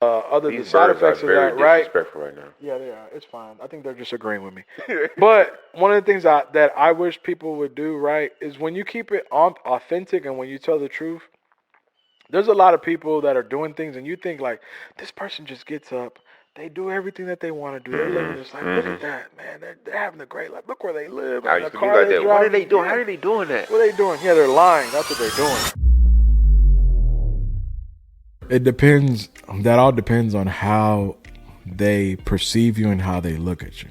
The side effects of that, right? Disrespectful right now. Yeah, they are. It's fine. I think they're just agreeing with me. But one of the things that I wish people would do, right, is when you keep it authentic and when you tell the truth, there's a lot of people that are doing things and you think like, this person just gets up. They do everything that they want to do. They're living this life. Look at that, man. They're having a great life. Look where they live. I And used the to be car like they that. drive. What are they doing? Yeah. How are they doing that? What are they doing? Yeah, they're lying. That's what they're doing. It depends. That all depends on how they perceive you and how they look at you.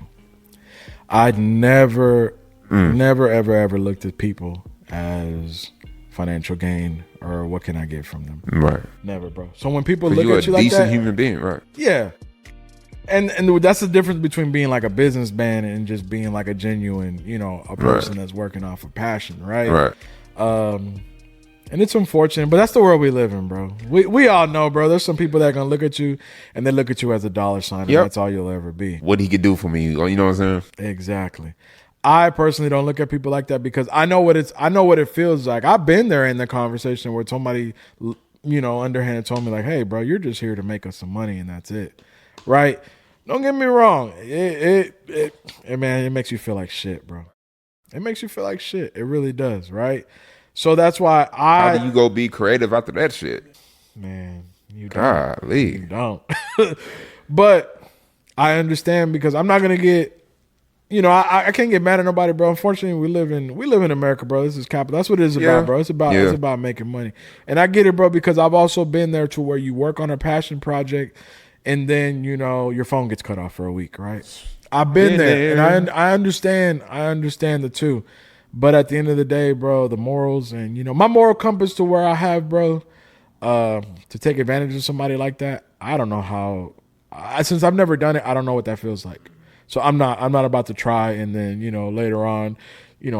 I'd never, ever looked at people as financial gain or what can I get from them. Right. Never, bro. So when people look at you like that, you're a decent human being, right? Yeah. And that's the difference between being like a businessman and just being like a genuine, a person that's working off of passion, right? Right. And it's unfortunate, but that's the world we live in, bro. We all know, bro. There's some people that are gonna look at you and they look at you as a dollar sign, and that's all you'll ever be. What he could do for me, you know what I'm saying? Exactly. I personally don't look at people like that because I know what it feels like. I've been there in the conversation where somebody, underhanded told me like, "Hey, bro, you're just here to make us some money, and that's it." Right? Don't get me wrong. It makes you feel like shit, bro. It makes you feel like shit. It really does, right? So that's why How do you go be creative after that shit? Man, you don't. But I understand because I'm not gonna get, I can't get mad at nobody, bro. Unfortunately, we live in America, bro. This is capital. That's what it is about, bro. It's about making money. And I get it, bro, because I've also been there to where you work on a passion project and then, your phone gets cut off for a week, right? I've been there and I understand the two. But at the end of the day, bro, the morals and, my moral compass to where I have, bro, to take advantage of somebody like that, I don't know how. Since I've never done it, I don't know what that feels like. So I'm not about to try and then, later on,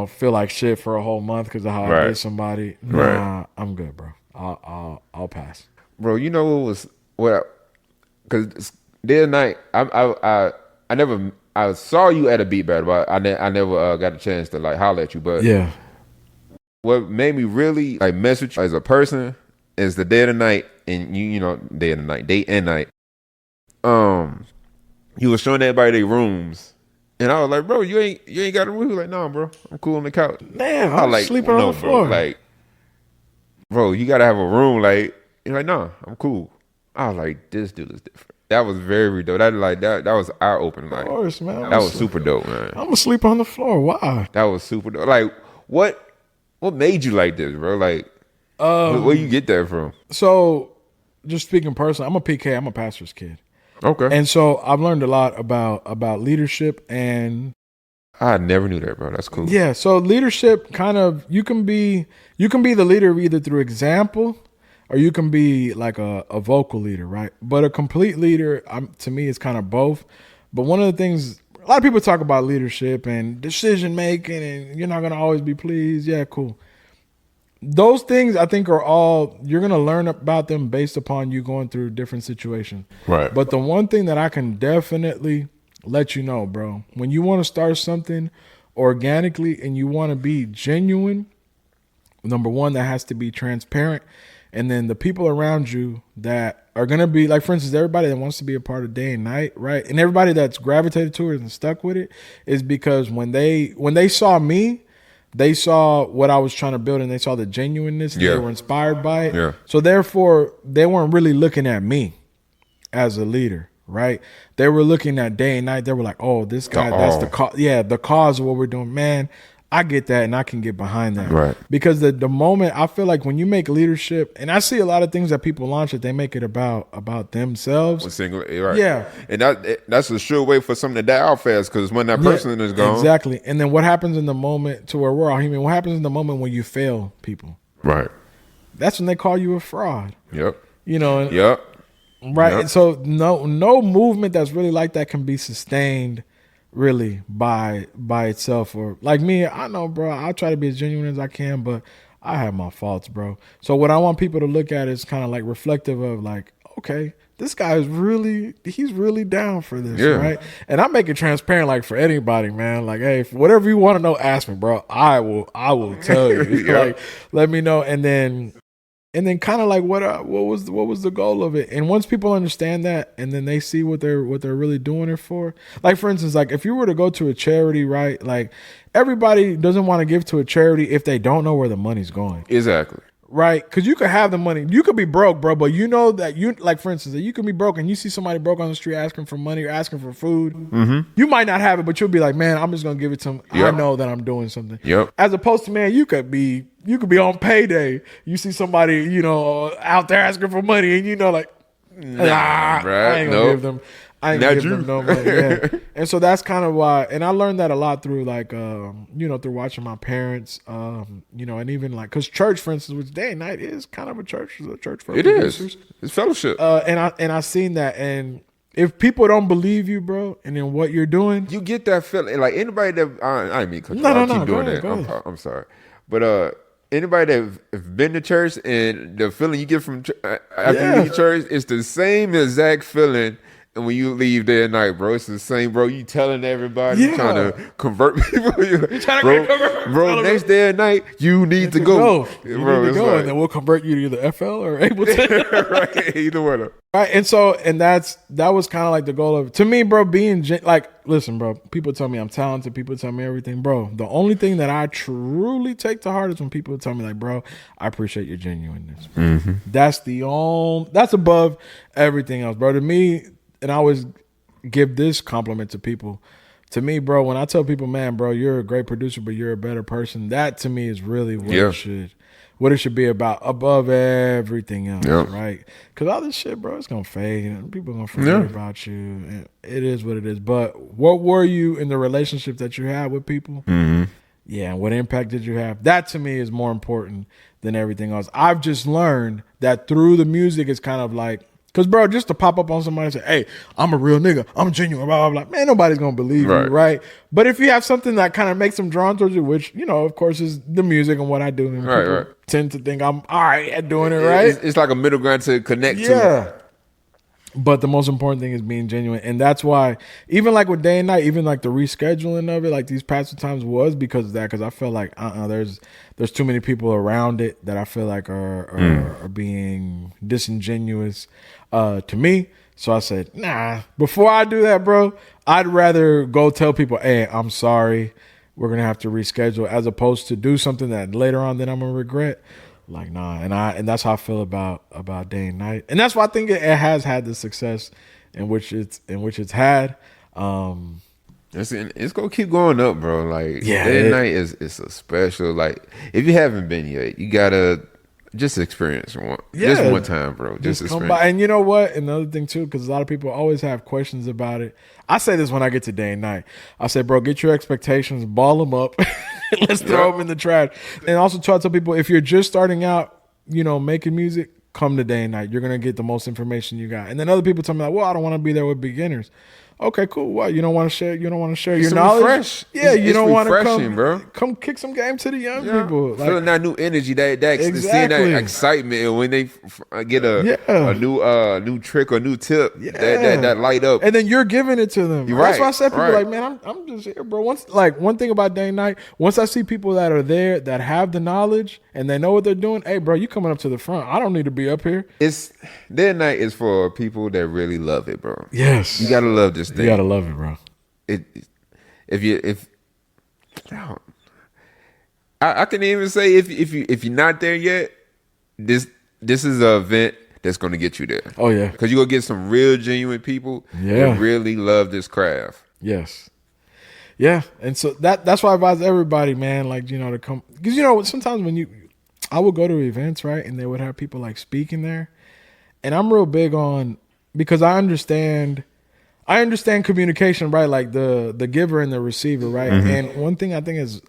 feel like shit for a whole month because of how I did somebody. Nah, I'm good, bro. I'll pass. Bro, you know because the other night, I never. I saw you at a beat battle, but I never got a chance to like holler at you. But yeah, what made me really like mess with you as a person is the day of the night, and day and night. You was showing everybody their rooms, and I was like, bro, you ain't got a room. He was like, nah, bro, I'm cool on the couch. Damn, I was like, sleeping on the floor. Bro, like, bro, you gotta have a room. Like, you're like, nah, I'm cool. I was like, this dude is different. That was very dope. That was eye opening. Like, of course, man. That was super dope, man. I'm gonna sleep on the floor. Why? That was super dope. Like, what made you like this, bro? Like, where you get that from? So, just speaking personally, I'm a PK. I'm a pastor's kid. Okay. And so I've learned a lot about leadership, and I never knew that, bro. That's cool. Yeah. So leadership, kind of, you can be the leader either through example, or you can be like a vocal leader, right? But a complete leader, to me, is kind of both. But one of the things, a lot of people talk about leadership and decision making, and you're not going to always be pleased. Yeah, cool. Those things, I think, are all, you're going to learn about them based upon you going through different situations. Right. But the one thing that I can definitely let you know, bro, when you want to start something organically and you want to be genuine, number one, that has to be transparent. And then the people around you that are going to be, like, for instance, everybody that wants to be a part of day and night, right? And everybody that's gravitated to it and stuck with it is because when they saw me, they saw what I was trying to build and they saw the genuineness. And they were inspired by it. Yeah. So therefore, they weren't really looking at me as a leader, right? They were looking at day and night. They were like, oh, this guy, that's the cause. Yeah, the cause of what we're doing. Man, I get that and I can get behind that. Right. Because the moment, I feel like when you make leadership, and I see a lot of things that people launch that they make it about themselves. Right. Yeah. And that's a sure way for something to die out fast, because when that person is gone. Exactly. And then what happens in the moment, to where we're all human, what happens in the moment when you fail people? Right. That's when they call you a fraud. Yep. Yep. Right. Yep. So no movement that's really like that can be sustained really by itself. Or like me, I know, bro, I'll try to be as genuine as I can, but I have my faults, bro. So what I want people to look at is kind of like reflective of like, okay, this guy is he's really down for this, right? And I make it transparent, like, for anybody, man. Like, hey, whatever you want to know, ask me, bro. I will tell you. Like, let me know. And then and then kind of like what was the goal of it? And once people understand that, and then they see what they're really doing it for. Like for instance, like if you were to go to a charity, right? Like everybody doesn't want to give to a charity if they don't know where the money's going. Exactly. Right, because you could have the money, you could be broke, bro, but you know that you, like for instance, that you could be broke and you see somebody broke on the street asking for money or asking for food. You might not have it, but you'll be like, man, I'm just gonna give it to them. I know that I'm doing something. As opposed to, man, you could be on payday. You see somebody, you know, out there asking for money, and you know, like, nah, I ain't gonna give them. I ain't gonna give them no money. Yeah. And so that's kind of why, and I learned that a lot through like, you know, through watching my parents, you know, and even like, cause church, for instance, which day and night is kind of a church for producers. It's fellowship. And I seen that, and if people don't believe you, bro, and in what you're doing, you get that feeling. Like anybody that I didn't mean cut you off. Keep doing that. I'm sorry, but anybody that have been to church and the feeling you get from after you leave church, it's the same exact feeling. And when you leave there at night, bro, it's the same, bro. You telling everybody, you trying to convert people. You're trying to convert, bro. Next day at night, you need to go. You need to go, and then we'll convert you to either FL or able to. Right, either one. Right, and so, and that was kind of like the goal of, to me, bro, being like, listen, bro, people tell me I'm talented, people tell me everything, bro. The only thing that I truly take to heart is when people tell me, like, bro, I appreciate your genuineness. That's above everything else, bro. To me, and I always give this compliment to people. To me, bro, when I tell people, man, bro, you're a great producer, but you're a better person, that to me is really what it should be about, above everything else, right? Because all this shit, bro, it's gonna fade. And people are gonna forget about you. And it is what it is. But what were you in the relationship that you had with people? Yeah, and what impact did you have? That to me is more important than everything else. I've just learned that through the music, it's kind of like, because, bro, just to pop up on somebody and say, hey, I'm a real nigga, I'm genuine, blah, blah, blah, man, nobody's going to believe you, right? But if you have something that kind of makes them drawn towards you, which, you know, of course, is the music and what I do, and people tend to think I'm all right at doing it, right? It's like a middle ground to connect to. Yeah. But the most important thing is being genuine. And that's why, even like with Day and Night, even like the rescheduling of it, like these past times was because of that. Because I felt like, there's too many people around it that I feel like are being disingenuous to me. So I said, nah, before I do that, bro, I'd rather go tell people, hey, I'm sorry, we're going to have to reschedule, as opposed to do something that later on then I'm going to regret. Like, nah, and that's how I feel about Day and Night, and that's why I think it has had the success in which it's had. It's gonna keep going up, bro. Like, Day and Night is a special. Like, if you haven't been yet, you gotta just experience just one time, bro. Just come by. And you know what? Another thing too, because a lot of people always have questions about it. I say this when I get to Day and Night. I say, bro, get your expectations, ball them up. Let's throw them in the trash. And also try to tell people, if you're just starting out, you know, making music, come to Day and Night. You're going to get the most information you got. And then other people tell me, like, well, I don't want to be there with beginners. Okay, cool. What? You don't want to share? You don't want to share your knowledge? Fresh. Yeah, you don't want to come kick some game to the young people. Like, feeling that new energy, seeing that excitement, and when they get a new trick or new tip, that light up, and then you're giving it to them. That's why I said, people like, man, I'm just here, bro. One thing about Day and Night, once I see people that are there that have the knowledge and they know what they're doing, hey, bro, you coming up to the front. I don't need to be up here. Day and Night is for people that really love it, bro. Yes, you gotta love this. You gotta love it, bro. I can even say if you're not there yet, this is an event that's gonna get you there. Oh yeah, because you're gonna get some real genuine people that really love this craft. Yes. Yeah, and so that's why I advise everybody, man, like, you know, to come, because, you know, sometimes I would go to events, right, and they would have people like speaking there, and I'm real big on, because I understand communication, right? Like the giver and the receiver, right? And one thing I think is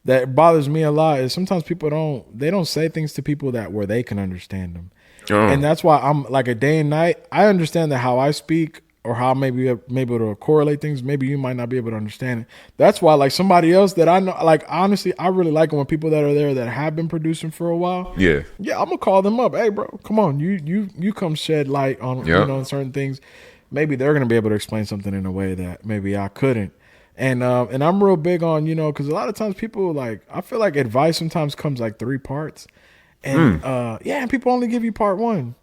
that bothers me a lot is sometimes people don't say things to people where they can understand them. And that's why I'm like, a Day and Night, I understand that how I speak or how maybe able to correlate things, maybe you might not be able to understand it. That's why, like, somebody else that I know, like, honestly, I really like it when people that are there that have been producing for a while. Yeah, I'm gonna call them up. Hey, bro, come on, you come shed light on you know, certain things. Maybe they're going to be able to explain something in a way that maybe I couldn't. And I'm real big on, you know, because a lot of times people, like, I feel like advice sometimes comes like 3 parts. And and people only give you part one.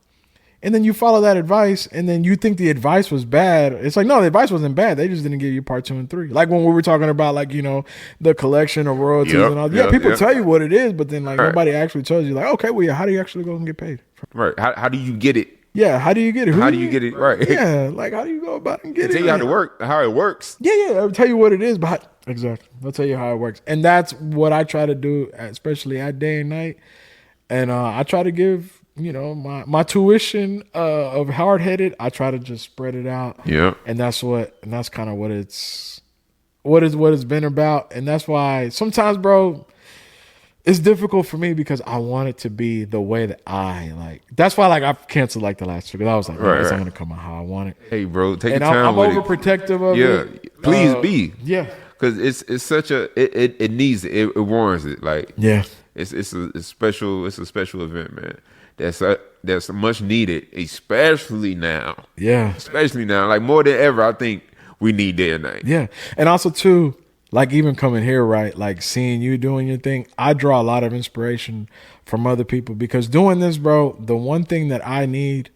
And then you follow that advice, and then you think the advice was bad. It's like, no, the advice wasn't bad. They just didn't give you part 2 and 3. Like when we were talking about, like, you know, the collection of royalties and all. Yeah, people tell you what it is, but then like nobody actually tells you, like, okay, well, yeah, how do you actually go and get paid? Right. How do you get it? Yeah, how do you get it? How do you get it? Right. Yeah, like how do you go about and get it? Tell you how it works. Yeah, I'll tell you what it is, but exactly, I'll tell you how it works, and that's what I try to do, especially at day and night. And I try to give, you know, my tuition of hard headed. I try to just spread it out. Yeah, and that's kind of what it's been about, and that's why sometimes, bro, it's difficult for me because I want it to be the way that I like. That's why, like, I've canceled like the last 2 because I was like, it's not gonna come out how I want it. Hey, bro, take and your time. I'm overprotective of it. Yeah, please be. Yeah, because it's such a it needs it. It warrants it. Like, yeah, it's a special event, man. That's much needed, especially now. Yeah, especially now, like more than ever. I think we need day and night. Yeah, and also too, like even coming here, right? Like seeing you doing your thing, I draw a lot of inspiration from other people because doing this, bro. The one thing that I need,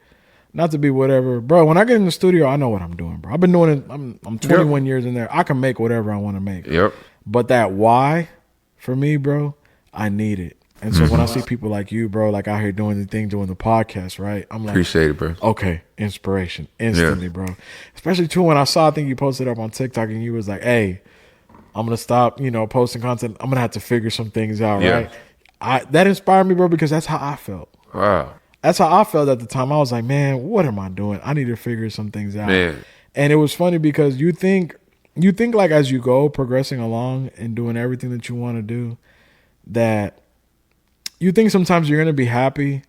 not to be whatever, bro. When I get in the studio, I know what I'm doing, bro. I've been doing it. I'm 21 years in there. I can make whatever I want to make. Yep. But that why, for me, bro, I need it. And so when I see people like you, bro, like out here doing the thing, doing the podcast, right? I'm like, appreciate it, bro. Okay, inspiration instantly, bro. Especially too when I think you posted up on TikTok and you was like, hey, I'm gonna stop, you know, posting content. I'm gonna have to figure some things out, right? That inspired me, bro, because that's how I felt. Wow. That's how I felt at the time. I was like, man, what am I doing? I need to figure some things out. Man. And it was funny because you think like as you go progressing along and doing everything that you want to do, that you think sometimes you're going to be happy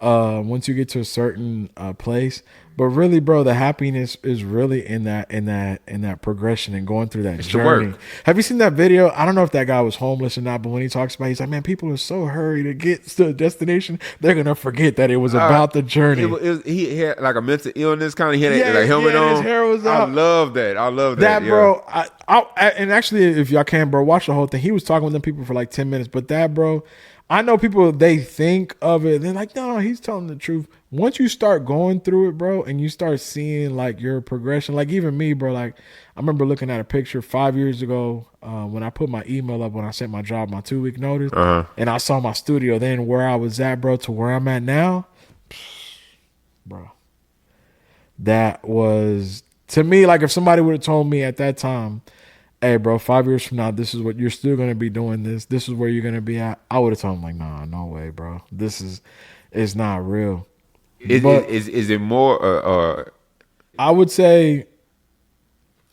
once you get to a certain place. But really, bro, the happiness is really in that progression and going through that journey. Have you seen that video? I don't know if that guy was homeless or not, but when he talks about it, he's like, man, people are so hurried to get to the destination, they're going to forget that it was about the journey. He had like a mental illness kind of. He had a helmet on. His hair was out. I love that. That, bro. And actually, if y'all can, bro, watch the whole thing. He was talking with them people for like 10 minutes. But that, bro, I know people, they think of it. They're like, no, he's telling the truth. Once you start going through it, bro, and you start seeing like your progression, like even me, bro, like I remember looking at a picture 5 years ago when I put my email up when I sent my job, my 2-week notice, and I saw my studio then where I was at, bro, to where I'm at now, bro. That was, to me, like if somebody would have told me at that time, hey, bro, 5 years from now, this is what you're still going to be doing this is where you're going to be at, I would have told him like, nah, no way, bro. It's not real. Is it more? I would say,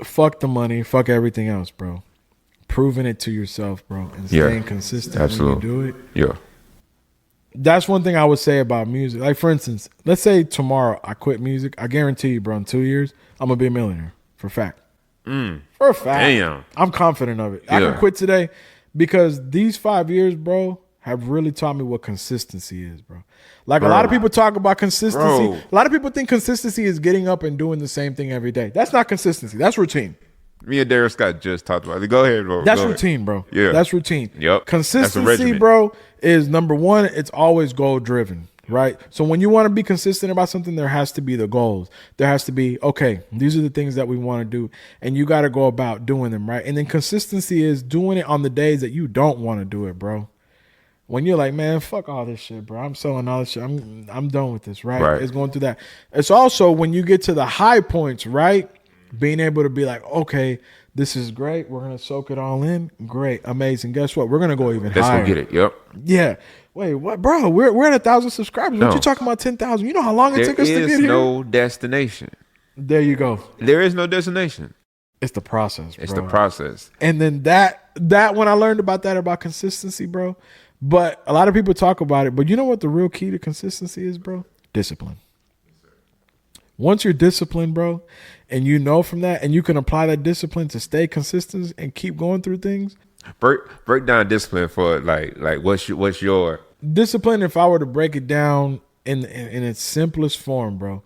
fuck the money, fuck everything else, bro. Proving it to yourself, bro, and staying consistent when you do it. Yeah, that's one thing I would say about music. Like for instance, let's say tomorrow I quit music. I guarantee you, bro, in 2 years I'm gonna be a millionaire for a fact. For a fact, damn, I'm confident of it. I can quit today because these 5 years, bro, have really taught me what consistency is, bro. Like a lot of people talk about consistency. Bro. A lot of people think consistency is getting up and doing the same thing every day. That's not consistency. That's routine. Me and Derek Scott just talked about it. Go ahead, bro. That's routine, bro. Yeah. That's routine. Yep. Consistency, bro, is number one, it's always goal driven, right? So when you want to be consistent about something, there has to be the goals. There has to be, okay, these are the things that we want to do. And you got to go about doing them, right? And then consistency is doing it on the days that you don't want to do it, bro. When you're like, man, fuck all this shit, bro. I'm selling all this shit. I'm done with this, right? It's going through that. It's also when you get to the high points, right? Being able to be like, okay, this is great. We're going to soak it all in. Great. Amazing. Guess what? We're going to go even higher. Let's go get it. Yep. Yeah. Wait, what, bro? We're at 1,000 subscribers. What you talking about 10,000? You know how long it took us to get here? There is no destination. There you go. There is no destination. It's the process, bro. It's the process. And then that when I learned about consistency, bro. But a lot of people talk about it. But you know what the real key to consistency is, bro? Discipline. Once you're disciplined, bro, and you know from that, and you can apply that discipline to stay consistent and keep going through things. Break down discipline for like what's your discipline? If I were to break it down in its simplest form, bro,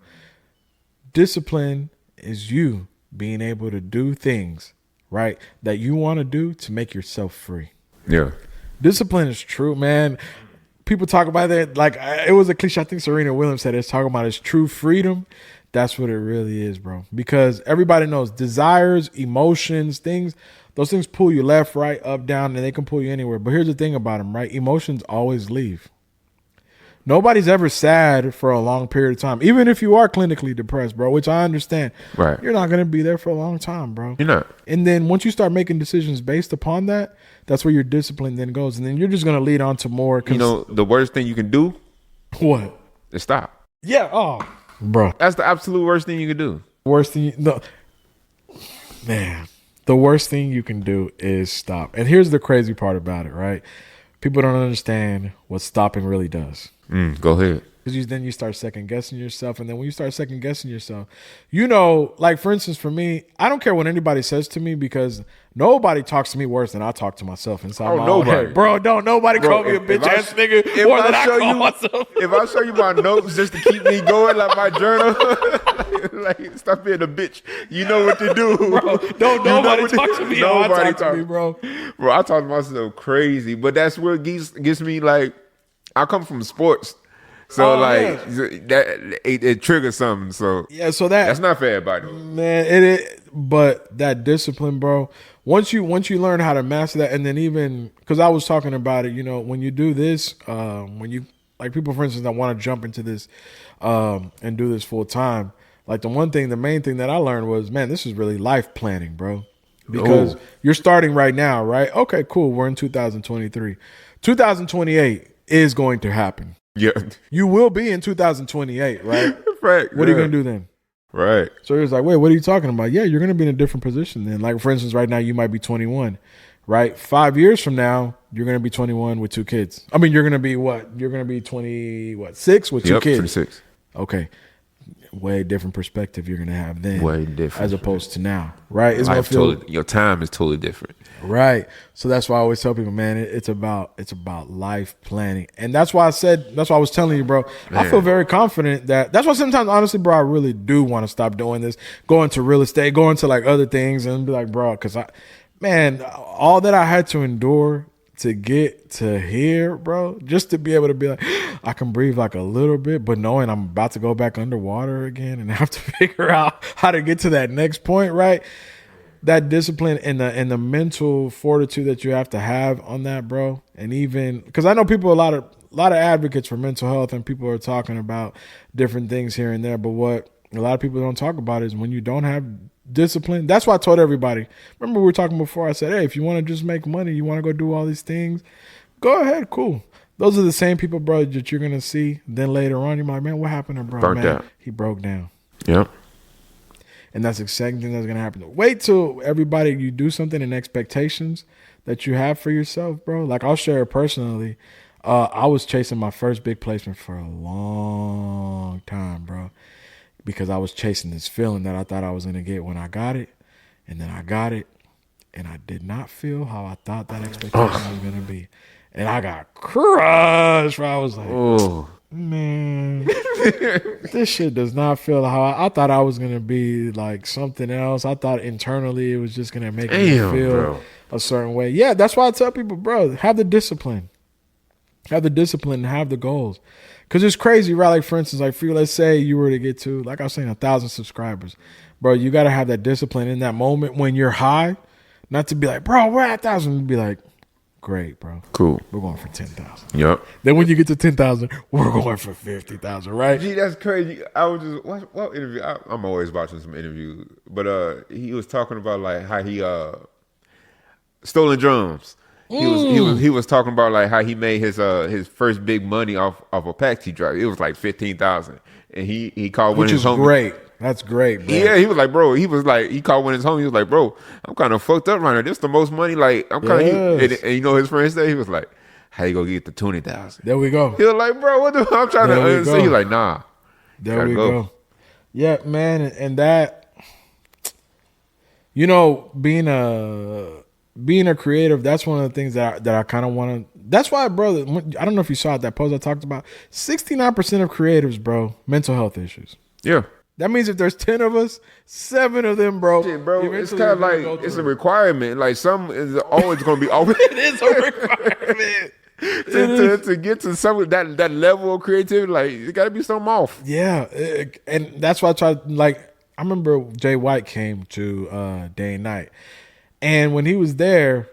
discipline is you being able to do things, right, that you want to do to make yourself free. Yeah. Discipline is true, man. people talk about that like it was a cliche. I think Serena Williams said it's talking about it's true freedom. That's what it really is, bro. Because everybody knows desires, emotions, things. Those things pull you left, right, up, down, and they can pull you anywhere. But here's the thing about them, right? Emotions always leave. Nobody's ever sad for a long period of time, even if you are clinically depressed, bro, which I understand. Right. You're not going to be there for a long time, bro. You're not. And then once you start making decisions based upon that, that's where your discipline then goes. And then you're just going to lead on to more. You know, the worst thing you can do? What? Is stop. Yeah. Oh, bro. That's the absolute worst thing you can do. Worst thing. Man, the worst thing you can do is stop. And here's the crazy part about it, right? People don't understand what stopping really does. Go ahead. Because then you start second guessing yourself. And then when you start second guessing yourself, you know, like for instance, for me, I don't care what anybody says to me because nobody talks to me worse than I talk to myself inside my own head. Bro, don't nobody call me a bitch ass nigga more than I call myself. If I show you my notes just to keep me going, like my journal, like stop being a bitch. You know what to do. Bro, don't nobody talk to me how I talk to me, bro. Bro, I talk to myself crazy. But that's what gets me like, I come from sports. So that it triggers something. So yeah, so that's not for everybody. Man, but that discipline, bro. Once you learn how to master that, and then even because I was talking about it, you know, when you do this, when you like people, for instance, that want to jump into this and do this full time, like the main thing that I learned was, man, this is really life planning, bro. Because you're starting right now, right? Okay, cool. We're in 2023. 2028 is going to happen. Yeah. You will be in 2028, right? Right. What are you going to do then? Right. So he was like, wait, what are you talking about? Yeah, you're going to be in a different position then. Like, for instance, right now you might be 21, right? 5 years from now, you're going to be 21 with 2 kids. I mean, you're going to be what? You're going to be 6 with 2 kids. 26. Okay. Way different perspective you're going to have then. Way different. As opposed to now, right? It's your time is totally different. Right. So that's why I always tell people, man, it's about life planning. And that's why I was telling you, bro, man. I feel very confident that's why sometimes, honestly, bro, I really do want to stop doing this, go into real estate, go into like other things and be like, bro, because all that I had to endure to get to here, bro, just to be able to be like, I can breathe like a little bit, but knowing I'm about to go back underwater again and have to figure out how to get to that next point, right? That discipline and the mental fortitude that you have to have on that, bro. And even because I know people, a lot of advocates for mental health, and people are talking about different things here and there. But what a lot of people don't talk about is when you don't have discipline. That's why I told everybody. Remember we were talking before. I said, hey, if you want to just make money, you want to go do all these things, go ahead, cool. Those are the same people, bro, that you're gonna see. Then later on, you're like, man, what happened to bro? Burnt man, out. He broke down. Yep. And that's the second thing that's going to happen. Wait till everybody, you do something in expectations that you have for yourself, bro. Like I'll share it personally. I was chasing my first big placement for a long time, bro, because I was chasing this feeling that I thought I was going to get when I got it. And then I got it. And I did not feel how I thought that expectation was going to be. And I got crushed. I was like, man, this shit does not feel how I thought I was going to be like something else. I thought internally it was just going to make me feel a certain way. Yeah, that's why I tell people, bro, have the discipline. Have the discipline and have the goals. Because it's crazy, right? Like, for instance, like for you, let's say you were to get to, like I was saying, 1,000 subscribers. Bro, you got to have that discipline in that moment when you're high. Not to be like, bro, we're at 1,000. Be like, great, bro. Cool. We're going for 10,000. Yep. Then when you get to 10,000, we're going for 50,000, right? Gee, that's crazy. I was just what interview? I'm always watching some interviews, but he was talking about like how he stolen drums. He was talking about like how he made his first big money off of a taxi driver. It was like 15,000, and he called one of his homies. Which is great. That's great, bro. Yeah, he was like, bro. He called one of his homies. He was like, bro, I'm kind of fucked up right now. This the most money. Like I'm kind of. And you know his friend said he was like, how you gonna get the 20,000? There we go. He was like, bro, what the? I'm trying to understand. He's like, nah. There we go. Yeah, man, and that, you know, being a creative, that's one of the things that I kind of want to. That's why, bro. I don't know if you saw that post I talked about. 69% of creatives, bro, mental health issues. Yeah. That means if there's 10 of us, 7 of them, bro. Shit, bro, it's kind of like it's a requirement. Like some is always going to be always. It is a requirement. to get to some that level of creativity, like it got to be something off. Yeah, and that's why I tried. Like I remember Jay White came to Day and Night, and when he was there,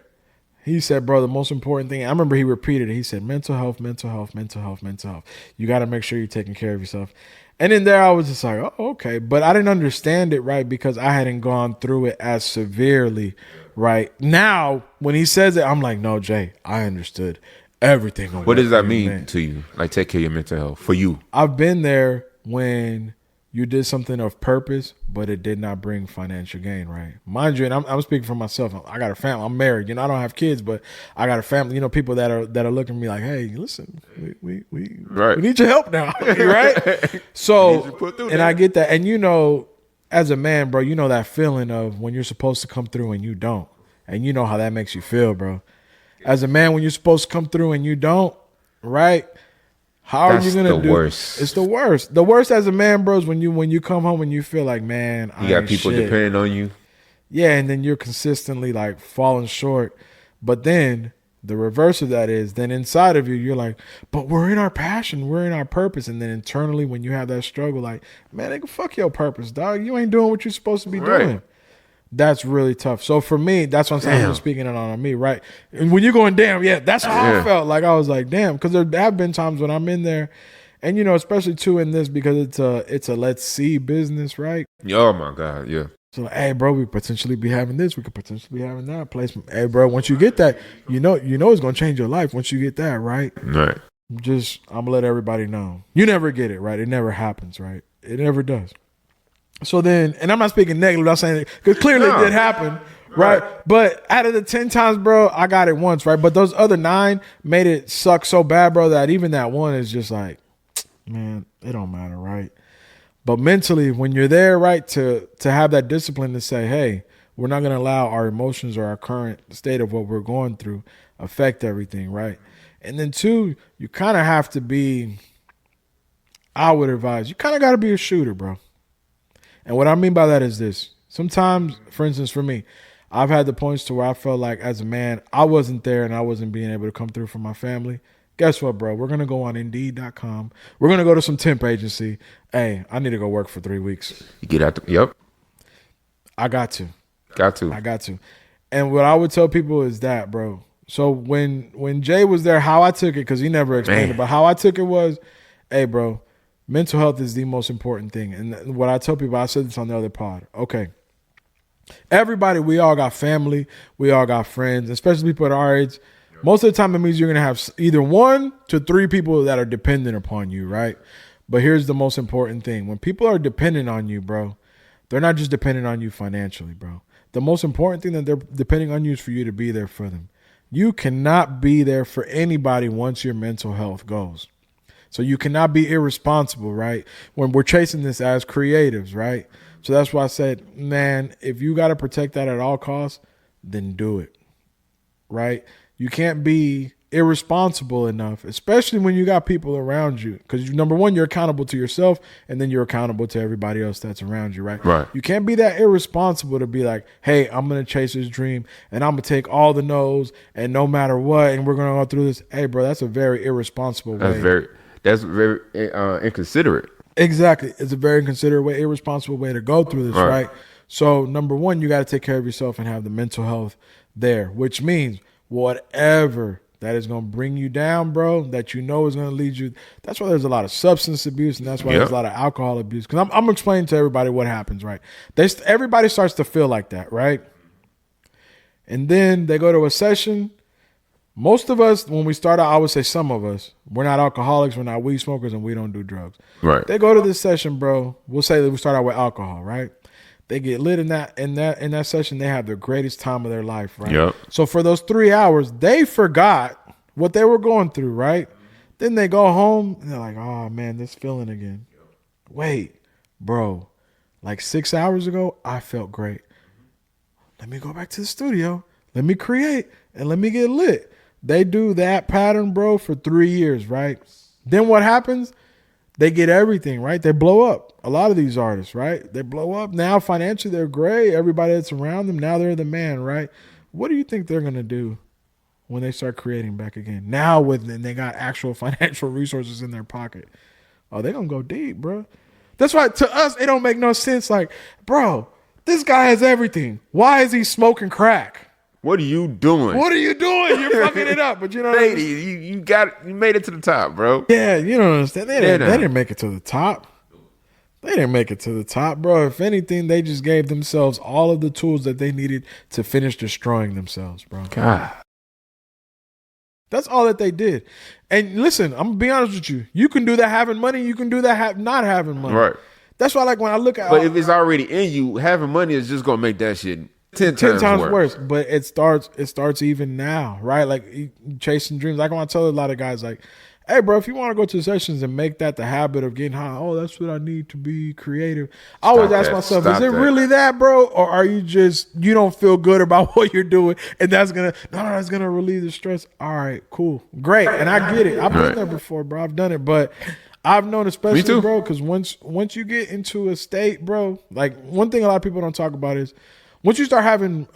he said, "Bro, the most important thing." I remember he repeated it. He said, "Mental health, mental health, mental health, mental health. You got to make sure you're taking care of yourself." And in there, I was just like, "Oh, okay," but I didn't understand it right because I hadn't gone through it as severely. Right now, when he says it, I'm like, "No, Jay, I understood everything." What does that mean to you? Like, take care of your mental health for you? I've been there when you did something of purpose, but it did not bring financial gain, right? Mind you, and I'm speaking for myself. I got a family. I'm married. I don't have kids, but I got a family. People that are looking at me like, hey, listen, we need your help now, right? So, and I get that, and as a man, bro, that feeling of when you're supposed to come through and you don't, and you know how that makes you feel, bro. As a man, when you're supposed to come through and you don't, right? How are you gonna do? Worst. It's the worst. The worst as a man, bro, is when you come home and you feel like, man, you got people depending on you. Yeah, and then you're consistently like falling short. But then the reverse of that is, then inside of you, you're like, but we're in our passion, we're in our purpose, and then internally, when you have that struggle, like, man, they can fuck your purpose, dog. You ain't doing what you're supposed to be doing. That's really tough. So for me, that's what I'm saying. I'm speaking it on me, right? And when you're going, damn, yeah, that's how I felt. Like I was like, damn, because there have been times when I'm in there, and especially too in this because it's a let's see business, right? Oh my God, yeah. So like, hey, bro, we potentially be having this, we could potentially be having that placement. Hey, bro, once you get that, you know it's gonna change your life once you get that, right? Right. I'm gonna let everybody know. You never get it, right? It never happens, right? It never does. So then, and I'm not speaking negative, I'm saying it because clearly it did happen, right? But out of the 10 times, bro, I got it once, right? But those other 9 made it suck so bad, bro, that even that one is just like, man, it don't matter, right? But mentally, when you're there, right, to have that discipline to say, hey, we're not going to allow our emotions or our current state of what we're going through affect everything, right? And then 2, you kind of have to be, I would advise, you kind of got to be a shooter, bro. And what I mean by that is this. Sometimes, for instance, for me, I've had the points to where I felt like as a man, I wasn't there and I wasn't being able to come through for my family. Guess what, bro? We're going to go on Indeed.com. We're going to go to some temp agency. Hey, I need to go work for 3 weeks. You get out. Yep. I got to. I got to. And what I would tell people is that, bro. So when Jay was there, how I took it, because he never explained it, but how I took it was, hey, bro, mental health is the most important thing. And what I tell people, I said this on the other pod. Okay. Everybody, we all got family. We all got friends, especially people at our age. Most of the time, it means you're going to have either 1 to 3 people that are dependent upon you, right? But here's the most important thing. When people are dependent on you, bro, they're not just dependent on you financially, bro. The most important thing that they're depending on you is for you to be there for them. You cannot be there for anybody once your mental health goes. So you cannot be irresponsible, right? When we're chasing this as creatives, right? So that's why I said, man, if you got to protect that at all costs, then do it, right? You can't be irresponsible enough, especially when you got people around you. Because number one, you're accountable to yourself, and then you're accountable to everybody else that's around you, right? Right. You can't be that irresponsible to be like, hey, I'm going to chase this dream, and I'm going to take all the no's, and no matter what, and we're going to go through this. Hey, bro, that's a very irresponsible way. That's very inconsiderate. Exactly. It's a very inconsiderate way, irresponsible way to go through this, right? So number one, you got to take care of yourself and have the mental health there, which means whatever that is going to bring you down, bro, that is going to lead you. That's why there's a lot of substance abuse, and that's why there's a lot of alcohol abuse. Because I'm explaining to everybody what happens, right? Everybody starts to feel like that, right? And then they go to a session. Most of us, when we start out, I would say some of us, we're not alcoholics, we're not weed smokers, and we don't do drugs. Right. They go to this session, bro. We'll say that we start out with alcohol, right? They get lit in that session. They have the greatest time of their life, right? Yep. So for those 3 hours, they forgot what they were going through, right? Then they go home and they're like, oh man, this feeling again. Wait, bro, like 6 hours ago, I felt great. Let me go back to the studio. Let me create and let me get lit. They do that pattern, bro, for 3 years, right? Then what happens? They get everything, right? They blow up. A lot of these artists, right? They blow up. Now financially, they're great. Everybody that's around them, now they're the man, right? What do you think they're going to do when they start creating back again. Now they got actual financial resources in their pocket. Oh, they gonna go deep, bro. That's why to us it don't make no sense. Like, bro, this guy has everything. Why is he smoking crack? What are you doing? What are you doing? You're fucking it up. But you know, you made it to the top, bro. Yeah, you don't understand. They didn't make it to the top. They didn't make it to the top, bro. If anything, they just gave themselves all of the tools that they needed to finish destroying themselves, bro. God. That's all that they did. And listen, I'm gonna be honest with you. You can do that having money. You can do that not having money. Right. That's why, like, when I look at, but if it's already in you, having money is just gonna make that shit 10 times worse. But it starts even now, right? Like chasing dreams. Like when I tell a lot of guys, like, hey, bro, if you want to go to sessions and make that the habit of getting high, oh, that's what I need to be creative. I always ask myself, is it really that, bro? Or are you you don't feel good about what you're doing and that's going to relieve the stress? All right, cool. Great. And I get it. I've been there before, bro. I've done it. But I've known, especially, bro, because once you get into a state, bro, like one thing a lot of people don't talk about is once you start having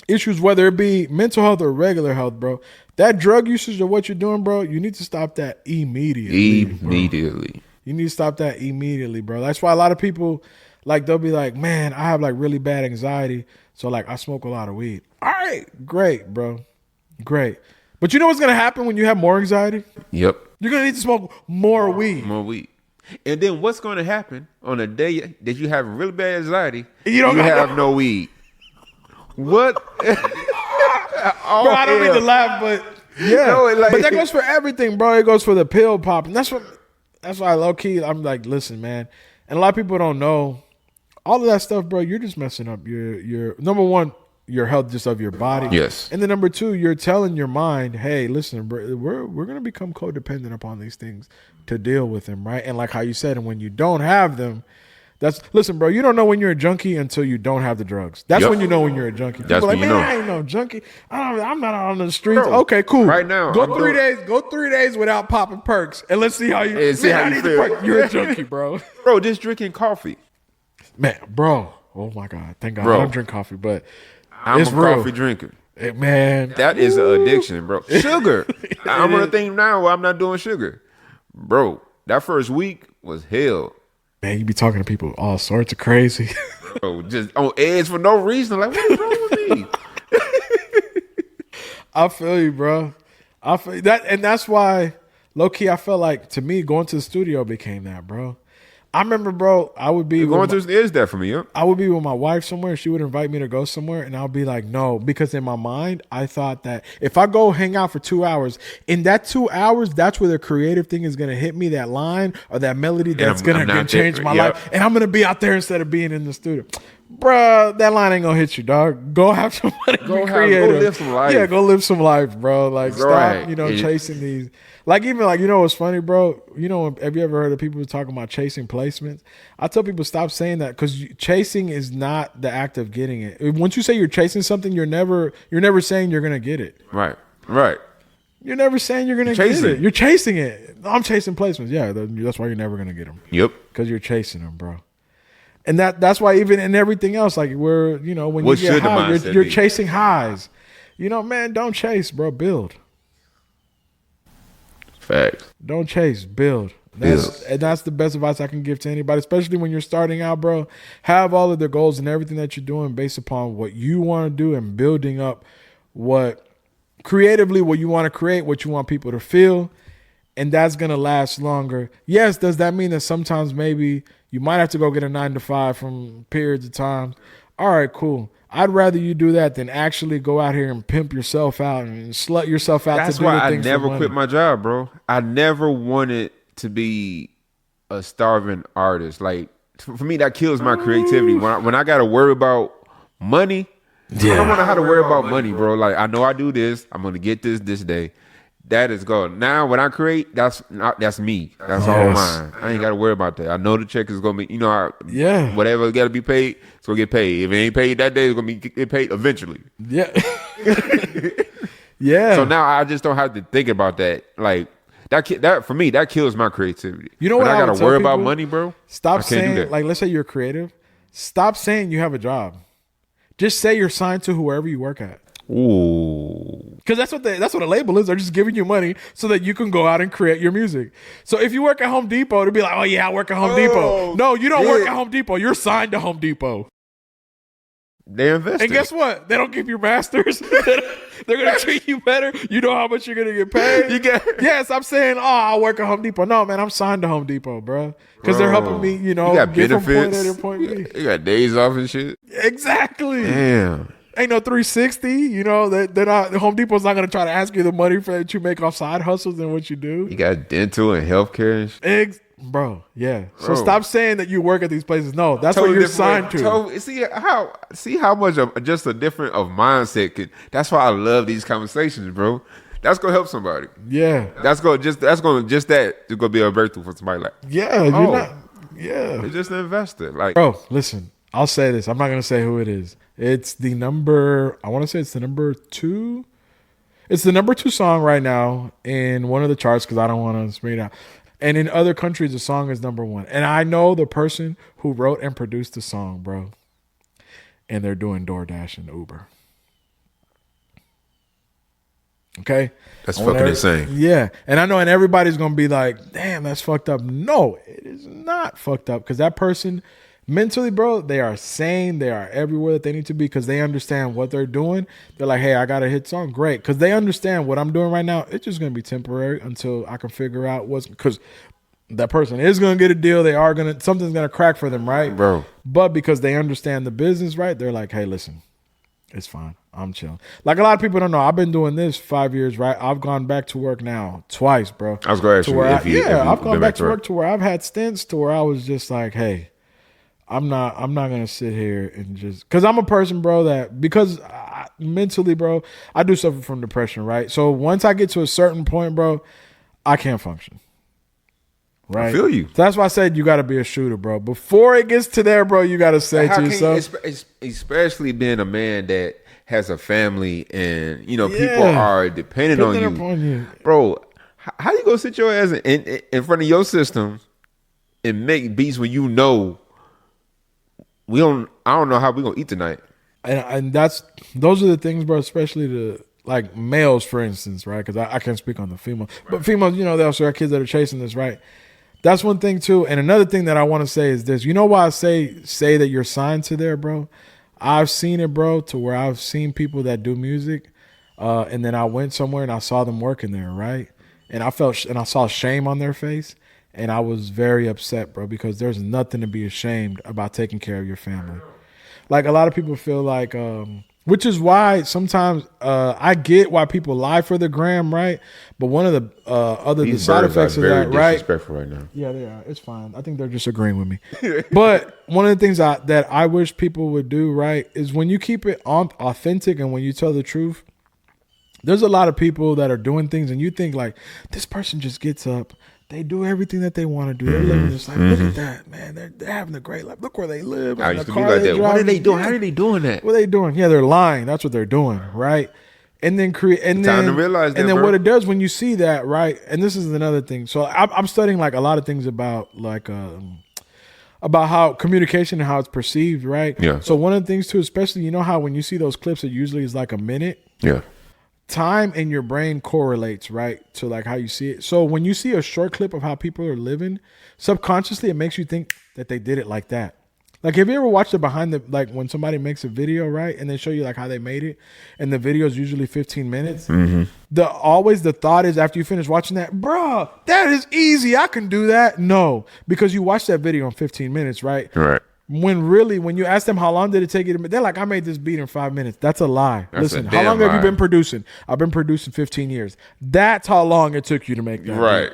issues, whether it be mental health or regular health, bro, that drug usage of what you're doing, bro, you need to stop that immediately. Immediately. You need to stop that immediately, bro. That's why a lot of people, like, they'll be like, man, I have like really bad anxiety, so like I smoke a lot of weed. All right, great, bro. Great. But you know what's going to happen when you have more anxiety? Yep. You're going to need to smoke more weed. More weed. And then what's going to happen on a day that you have really bad anxiety? You have no weed. What? Bro, I don't mean to laugh, but yeah. No, but that goes for everything, bro. It goes for the pill pop. And that's why low key, I'm like, listen, man. And a lot of people don't know all of that stuff, bro. You're just messing up your number one, your health just of your body. Yes. And then number two, you're telling your mind, hey, listen, bro, we're gonna become codependent upon these things to deal with them, right? And like how you said, and when you don't have them, listen, bro, you don't know when you're a junkie until you don't have the drugs. That's when you know when you're a junkie. People That's like, man, I ain't no junkie. I'm not out on the streets. Bro, okay, cool. Right now, go 3 days without popping perks, and let's see how you feel. You're a junkie, bro. Bro, just drinking coffee. Man, bro. Oh my God. Thank God I don't drink coffee, but I'm it's a real. coffee drinker. Hey, man. That is an addiction, bro. Sugar. I'm on a thing now where I'm not doing sugar. Bro, that first week was hell. Man, you be talking to people all sorts of crazy. Bro, just on edge for no reason. Like, what is wrong with me? I feel you, bro. I feel that, and that's why, low key, I felt like, to me, going to the studio became that, bro. I remember, bro, I would be is that for me, yeah? I would be with my wife somewhere. She would invite me to go somewhere, and I'll be like, no, because in my mind, I thought that if I go hang out for 2 hours, in that 2 hours, that's where the creative thing is going to hit me, that line or that melody that's going to change my life, and I'm going to be out there instead of being in the studio. Bruh, that line ain't gonna hit you, dog. Go have some money. Go live some life. Yeah, go live some life, bro. Like, stop, chasing these. Like, even like, what's funny, bro? Have you ever heard of people talking about chasing placements? I tell people stop saying that, because chasing is not the act of getting it. Once you say you're chasing something, you're never saying you're gonna get it. Right. You're never saying you're gonna get it. You're chasing it. I'm chasing placements. Yeah, that's why you're never gonna get them. Yep. Because you're chasing them, bro. And that's why even in everything else, like when you get high, you're chasing highs. Man, don't chase, bro. Build. Facts. Don't chase, build. That's the best advice I can give to anybody, especially when you're starting out, bro. Have all of the goals and everything that you're doing based upon what you want to do and building up creatively what you want to create, what you want people to feel. And that's going to last longer. Yes, does that mean that sometimes maybe you might have to go get a 9-to-5 from periods of time? All right, cool. I'd rather you do that than actually go out here and pimp yourself out and slut yourself out. That's to do why I never quit my job, bro. I never wanted to be a starving artist. Like, for me, that kills my creativity. When I got to worry about money, I don't want to have to worry about money, bro. Like, I know I do this. I'm going to get this day. That is gone. Now, when I create, that's me. That's all mine. I ain't got to worry about that. I know the check is going to be, whatever got to be paid, it's going to get paid. If it ain't paid that day, it's going to get paid eventually. Yeah. Yeah. So now I just don't have to think about that. Like, that for me, that kills my creativity. You know what? I got to worry about money, bro. Stop saying, like, let's say you're creative. Stop saying you have a job. Just say you're signed to whoever you work at. Ooh. Because that's what a label is. They're just giving you money so that you can go out and create your music. So if you work at Home Depot, to be like, oh yeah, I work at Home Depot. No, you don't work at Home Depot. You're signed to Home Depot. They invested. And guess what? They don't give you masters. They're gonna treat you better. You know how much you're gonna get paid. Yes, I'm saying, oh, I work at Home Depot. No, man, I'm signed to Home Depot, bro. Because they're helping me, you got get benefits. From point A to point B. You got days off and shit. Exactly. Damn. Ain't no 360. They're not. Home Depot's not gonna try to ask you the money that you make off side hustles and what you do. You got dental and healthcare and shit. Bro, yeah. So stop saying that you work at these places. No, that's totally what you're signed to. See how much of just a different of mindset could. That's why I love these conversations, bro. That's gonna help somebody. Yeah. That's gonna be a breakthrough for somebody. Like, it's just an investor. Like, bro, listen. I'll say this. I'm not gonna say who it is. It's the number. I want to say it's the number 2. It's the number 2 song right now in one of the charts because I don't want to spring it out. And in other countries, the song is number 1. And I know the person who wrote and produced the song, bro. And they're doing DoorDash and Uber. Okay? That's fucking insane. Yeah. And I know, and everybody's going to be like, damn, that's fucked up. No, it is not fucked up. Because that person, mentally, bro, they are sane. They are everywhere that they need to be because they understand what they're doing. They're like, hey, I got a hit song. Great. Because they understand what I'm doing right now. It's just going to be temporary until I can figure out because that person is going to get a deal. Something's going to crack for them, right? Bro. But because they understand the business, right? They're like, hey, listen, it's fine. I'm chilling. Like a lot of people don't know. I've been doing this 5 years, right? I've gone back to work now twice, bro. I was going to ask you. I've gone back to work to where I've had stints to where I was just like, hey, I'm not gonna sit here and just because I'm a person, bro, that mentally, bro, I do suffer from depression, right? So once I get to a certain point, bro, I can't function. Right? I feel you. So that's why I said you got to be a shooter, bro. Before it gets to there, bro, you got to say to yourself, especially being a man that has a family and people are dependent on you, bro. How you gonna sit your ass in front of your system and make beats when you know? I don't know how we gonna eat tonight. And those are the things, bro, especially the like males, for instance, right? Because I can't speak on the female. But females, they also have kids that are chasing this, right? That's one thing too. And another thing that I want to say is this. You know why I say that you're signed to there, bro? I've seen it, bro, to where I've seen people that do music, and then I went somewhere and I saw them working there, right? And I saw shame on their face. And I was very upset, bro, because there's nothing to be ashamed about taking care of your family. Like a lot of people feel like, which is why sometimes I get why people lie for the gram, right? But one of the side effects of that, right? Disrespectful right now. Yeah, they are. It's fine. I think they're just agreeing with me. But one of the things that I wish people would do, right, is when you keep it authentic and when you tell the truth. There's a lot of people that are doing things, and you think like this person just gets up. They do everything that they want to do. They're living just like, look at that, man. They're having a great life. Look where they live. I used to be like that. What are they doing? How are they doing that? What are they doing? Yeah, they're lying. That's what they're doing, right? And then time to realize that, and then bro. What it does when you see that, right? And this is another thing. So I'm studying like a lot of things about how communication and how it's perceived, right? Yeah. So one of the things too, especially how when you see those clips, it usually is like a minute. Yeah. Time in your brain correlates, right, to like how you see it. So when you see a short clip of how people are living, subconsciously it makes you think that they did it like that. Like, have you ever watched it like when somebody makes a video, right, and they show you like how they made it, and the video is usually 15 minutes. Mm-hmm. The thought is after you finish watching that, bruh, that is easy. I can do that. No, because you watched that video in 15 minutes, right? Right. When you ask them how long did it take you to make, they're like, I made this beat in 5 minutes. That's a lie. Listen, how long have you been producing? I've been producing 15 years. That's how long it took you to make that. Right.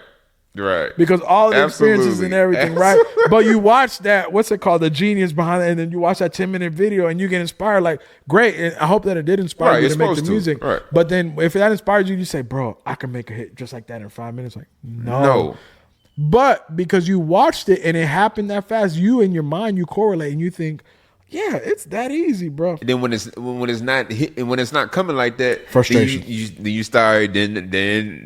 Beat. Right. Because all the experiences and everything, right? But you watch that, what's it called? The genius behind it, and then you watch that 10-minute video and you get inspired. Like, great. And I hope that it did inspire you to make the music. Right. But then if that inspires you, you say, bro, I can make a hit just like that in 5 minutes. Like, no. But because you watched it and it happened that fast, you in your mind, you correlate and you think, yeah, it's that easy, bro. And then when it's not hit, and when it's not coming like that, frustration. Then you start then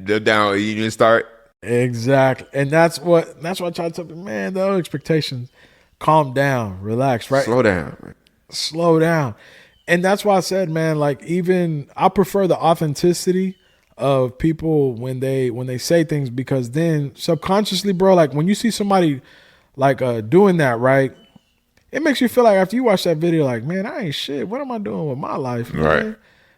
the down. You start exactly, and that's what I try to tell people, man. Those expectations, calm down, relax, right? Slow down. And that's why I said, man, like even I prefer the authenticity of people when they say things, because then subconsciously, bro, like when you see somebody like doing that, right? It makes you feel like after you watch that video, like, man, I ain't shit. What am I doing with my life, man? Right.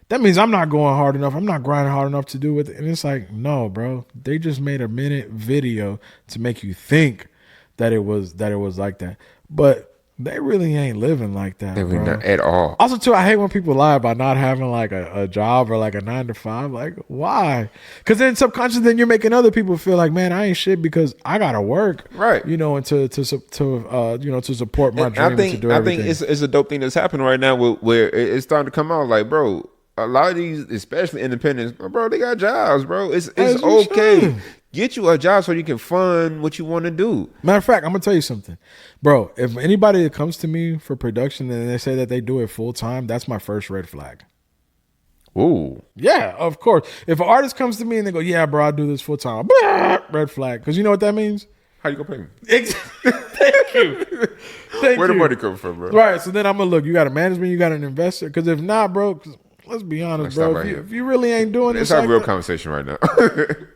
That means I'm not going hard enough. I'm not grinding hard enough to do it. And it's like, no, bro. They just made a minute video to make you think that it was like that. But they really ain't living like that, They bro. not at all. Also, too, I hate when people lie about not having like a job or like a 9 to 5. Like, why? Because then subconsciously, then you're making other people feel like, man, I ain't shit because I gotta work, right? You know, and to support my dream. I think it's a dope thing that's happening right now where it's starting to come out. Like, bro, a lot of these, especially independents, bro, they got jobs, bro. It's okay. Get you a job so you can fund what you want to do. Matter of fact, I'm gonna tell you something, bro. If anybody that comes to me for production and they say that they do it full time, that's my first red flag. Ooh, yeah, of course. If an artist comes to me and they go, "Yeah, bro, I do this full time," red flag, because you know what that means. How you gonna pay me? Thank you. Where the money come from, bro? Right. So then I'm gonna look. You got a management, you got an investor. Because if not, bro, let's be honest, bro. If you really ain't doing this, it's our real conversation right now.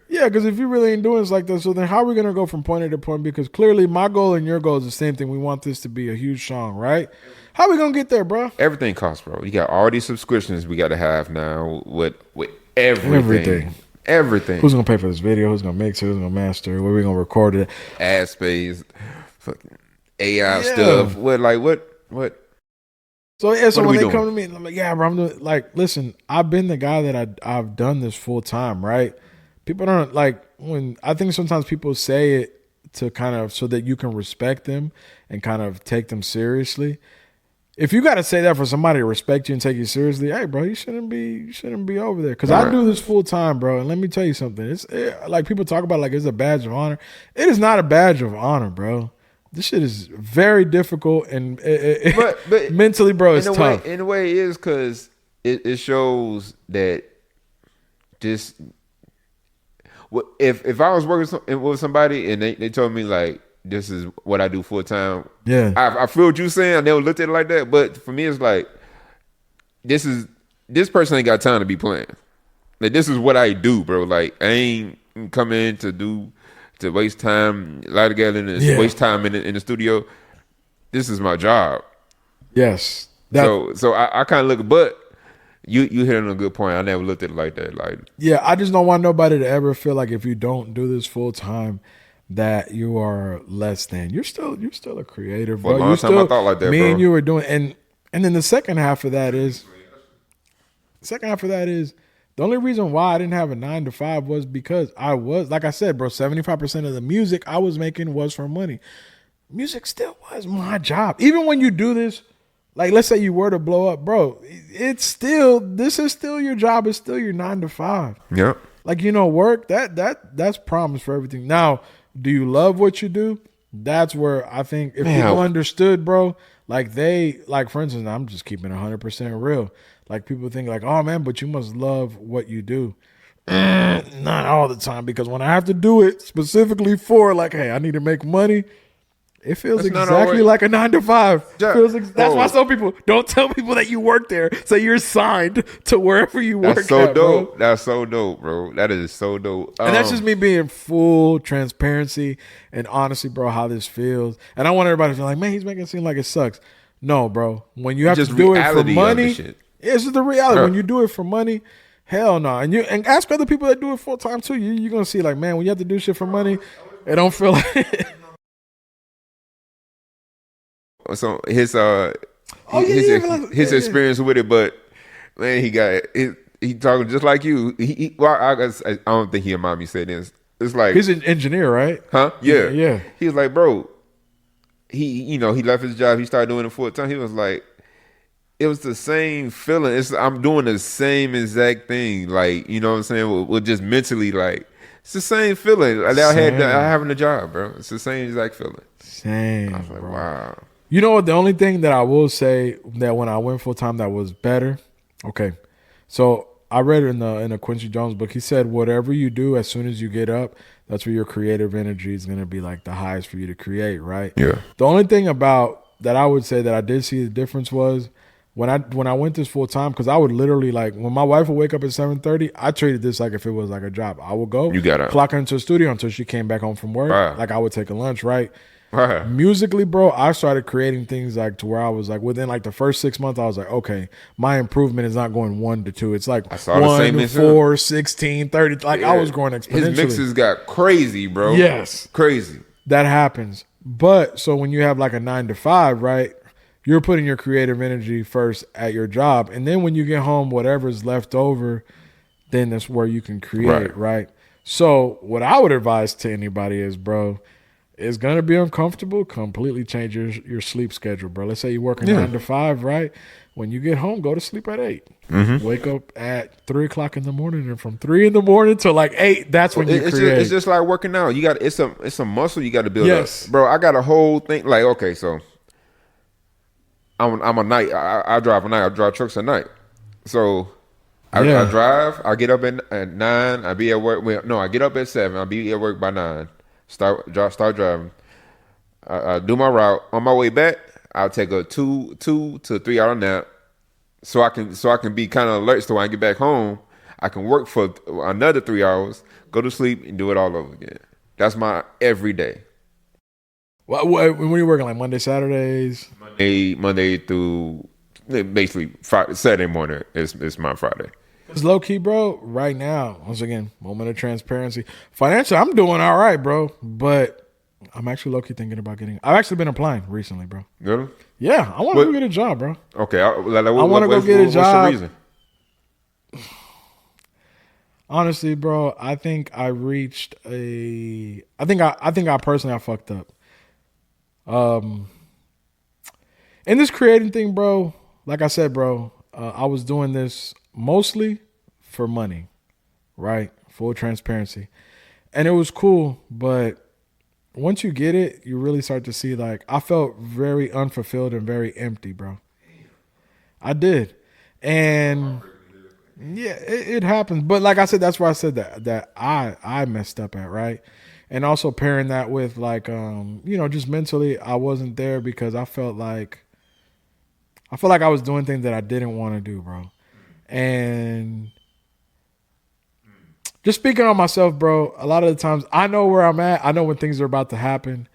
Yeah, because if you really ain't doing this like this, so then how are we going to go from point A to point B? Because clearly my goal and your goal is the same thing. We want this to be a huge song, right? How are we going to get there, bro? Everything costs, bro. You got all these subscriptions we got to have now with everything. Everything. Who's going to pay for this video? Who's going to mix it? Who's going to master it? Where are we going to record it? Ad space, fucking AI stuff. What? So when they come to me, I'm like, yeah, bro, I'm doing, like, listen, I've been the guy that I've done this full time, right? People don't like when I think sometimes people say it to kind of so that you can respect them and kind of take them seriously. If you got to say that for somebody to respect you and take you seriously, hey, bro, you shouldn't be over there. Because I do this full time, bro. And let me tell you something. Like people talk about like it's a badge of honor. It is not a badge of honor, bro. This shit is very difficult and but mentally, bro, it's tough. In a way, it is because it shows that just. If I was working with somebody and they told me like this is what I do full time, I feel what you're saying. I never looked at it like that, but for me it's like this person ain't got time to be playing. Like this is what I do, bro. Like I ain't come in to waste time, lie together and waste time in the studio. This is my job. Yes. So I kind of look, but. You hit on a good point. I never looked at it like that. Like, yeah, I just don't want nobody to ever feel like if you don't do this full time, that you are less than. You're still a creator, bro. For a long time I thought like that, bro. And you were doing, and then the second half of that is the only reason why I didn't have a 9 to 5 was because I was, like I said, bro, 75% of the music I was making was for money. Music still was my job, even when you do this. Like, let's say you were to blow up, bro. This is still your job. It's still your 9 to 5. Yeah. Like, work that's promise for everything. Now, do you love what you do? That's where I think if people understood, bro, like for instance, I'm just keeping 100% real. Like people think like, oh man, but you must love what you do. Not all the time, because when I have to do it specifically for like, hey, I need to make money. It feels exactly like a 9 to 5. That's why some people don't tell people that you work there. So you're signed to wherever you work. That's so dope. Bro. That's so dope, bro. That is so dope. And that's just me being full transparency and honestly, bro, how this feels. And I want everybody to feel like, man, he's making it seem like it sucks. No, bro. When you have to do it for money, it's just the reality. When you do it for money, hell no. And ask other people that do it full time too. You're gonna see like, man, when you have to do shit for money, it don't feel like. So his experience with it, but man, he talking just like you. I don't think he mind me saying this. It's like he's an engineer, right? Huh? Yeah. Yeah. He was like, bro, he left his job. He started doing it full time. He was like, it was the same feeling. I'm doing the same exact thing. Like, you know what I'm saying? With just mentally, like, it's the same feeling. I had having a job, bro. It's the same exact feeling. Same. I was like, bro. Wow. You know what? The only thing that I will say that when I went full time that was better. Okay, so I read it in a Quincy Jones book. He said, whatever you do, as soon as you get up, that's where your creative energy is going to be like the highest for you to create, right? Yeah. The only thing about that I would say that I did see the difference was when I went this full time, because I would literally like when my wife would wake up at 7:30, I treated this like if it was like a job. I would go clock her into the studio until she came back home from work. Right. Like I would take a lunch, right? Right. Musically, bro, I started creating things like to where I was like within like the first 6 months, I was like, okay, my improvement is not going 1 to 2. It's like 1, 4, 16, 30. Like I was growing exponentially. His mixes got crazy, bro. Yes. Crazy. That happens. But so when you have like a 9 to 5, right? You're putting your creative energy first at your job. And then when you get home, whatever's left over, then that's where you can create, right? So what I would advise to anybody is, bro, it's going to be uncomfortable. Completely change your sleep schedule, bro. Let's say you're working 9 to 5, right? When you get home, go to sleep at 8. Mm-hmm. Wake up at 3 o'clock in the morning, and from 3 in the morning to like 8, that's when you create. It's just like working out. You got it's a muscle you got to build up, bro. I got a whole thing. Like, okay, so I'm a night. I drive a night. I drive trucks at night. So I drive. I get up at 9. I be at work. Well, no, I get up at 7. I'll be at work by 9. Start driving. I do my route. On my way back, I'll take a 2 to 3 hour nap, so I can be kind of alert. So when I get back home, I can work for another 3 hours, go to sleep, and do it all over again. That's my everyday. When are you working, like Monday, Saturdays? Monday through basically Friday, Saturday morning is my Friday. It's low key, bro. Right now, once again, moment of transparency. Financially, I'm doing all right, bro. But I'm actually low key thinking about getting. I've actually been applying recently, bro. Really? Yeah, I want to go get a job, bro. Okay, I want to go get a job. What's the reason? Honestly, bro, I think I reached a. I think I personally fucked up. In this creating thing, bro, like I said, bro, I was doing this mostly for money, right? Full transparency. And it was cool, but once you get it, you really start to see, like, I felt very unfulfilled and very empty, bro. I did. And yeah, it happens. But like I said, that's why I said that I messed up at, right? And also pairing that with like, just mentally, I wasn't there because I felt like I was doing things that I didn't want to do, bro. And just speaking on myself, bro, a lot of the times I know where I'm at. I know when things are about to happen.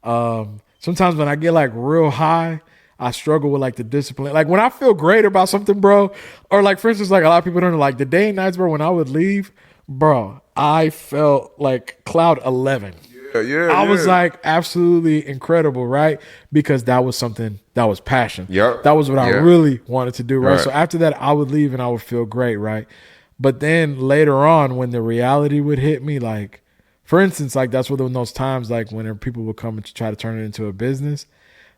Sometimes when I get like real high, I struggle with like the discipline. Like when I feel great about something, bro, or like for instance, like a lot of people don't know, like the day and nights, bro, when I would leave, bro, I felt like cloud 11. I was like absolutely incredible, right? Because that was something that was passion. Yep. That was what I really wanted to do, right? So after that, I would leave and I would feel great, right? But then later on, when the reality would hit me, like, for instance, like that's when those times, like when people would come and try to turn it into a business,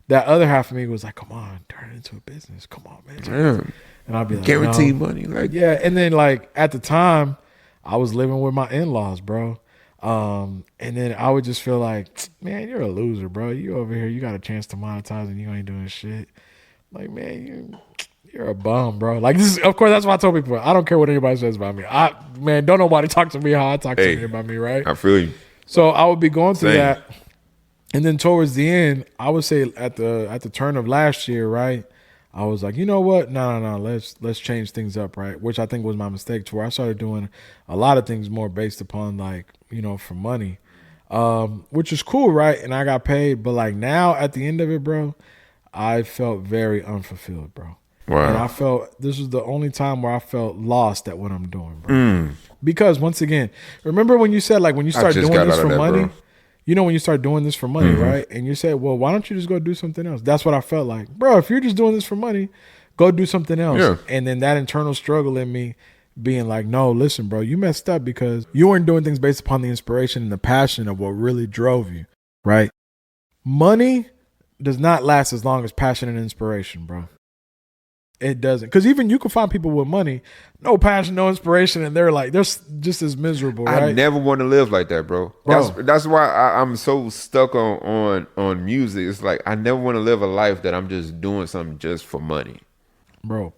that other half of me was like, come on, turn it into a business. Come on, man. And I'd be like, guaranteed money. Like, yeah. And then like at the time, I was living with my in-laws, bro. And then I would just feel like, man, you're a loser, bro. You over here, you got a chance to monetize and you ain't doing shit. Like, man, you're a bum, bro. Like this is, of course, that's why I told people, I don't care what anybody says about me. Don't nobody talk to me how I talk to me about me, right? I feel you. So I would be going through that. And then towards the end, I would say at the turn of last year, right? I was like, you know what? No. Let's change things up, right? Which I think was my mistake, to where I started doing a lot of things more based upon like, for money, which is cool, right? And I got paid, but like now at the end of it, bro, I felt very unfulfilled, bro. Wow. And I felt this was the only time where I felt lost at what I'm doing, bro. Because once again, remember when you said like when you start doing this for money, when you start doing this for money, right? And you say, well, why don't you just go do something else? That's what I felt like. Bro, if you're just doing this for money, go do something else. Yeah. And then that internal struggle in me being like, no, listen, bro, you messed up because you weren't doing things based upon the inspiration and the passion of what really drove you, right? Money does not last as long as passion and inspiration, bro. It doesn't. Because even you can find people with money, no passion, no inspiration, and they're just as miserable, right? I never want to live like that, bro. That's why I'm so stuck on music. It's like I never want to live a life that I'm just doing something just for money. Bro,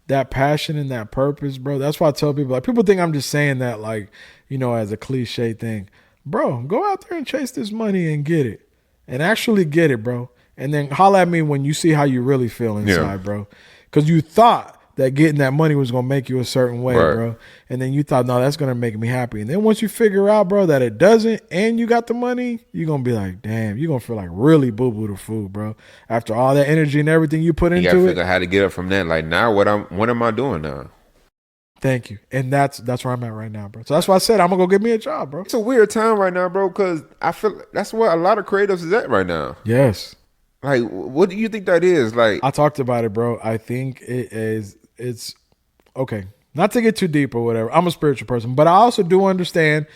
that passion and that purpose, bro, that's why I tell people, like, people think I'm just saying that, like, as a cliche thing. Bro, go out there and chase this money and get it. And actually get it, bro. And then holler at me when you see how you really feel inside, bro. because you thought that getting that money was gonna make you a certain way, bro. And then you thought, no, that's gonna make me happy. And then once you figure out, bro, that it doesn't, and you got the money, you're gonna be like, damn, you're gonna feel like really boo-boo the food, bro. After all that energy and everything you put into it. You gotta figure out how to get up from that. Like, now what am I doing now? Thank you. And that's where I'm at right now, bro. So that's why I said I'm gonna go get me a job, bro. It's a weird time right now, bro, because I feel that's where a lot of creatives is at right now. Yes. Like, what do you think that is? Like, I talked about it, bro. I think it's okay. Not to get too deep or whatever. I'm a spiritual person, but I also do understand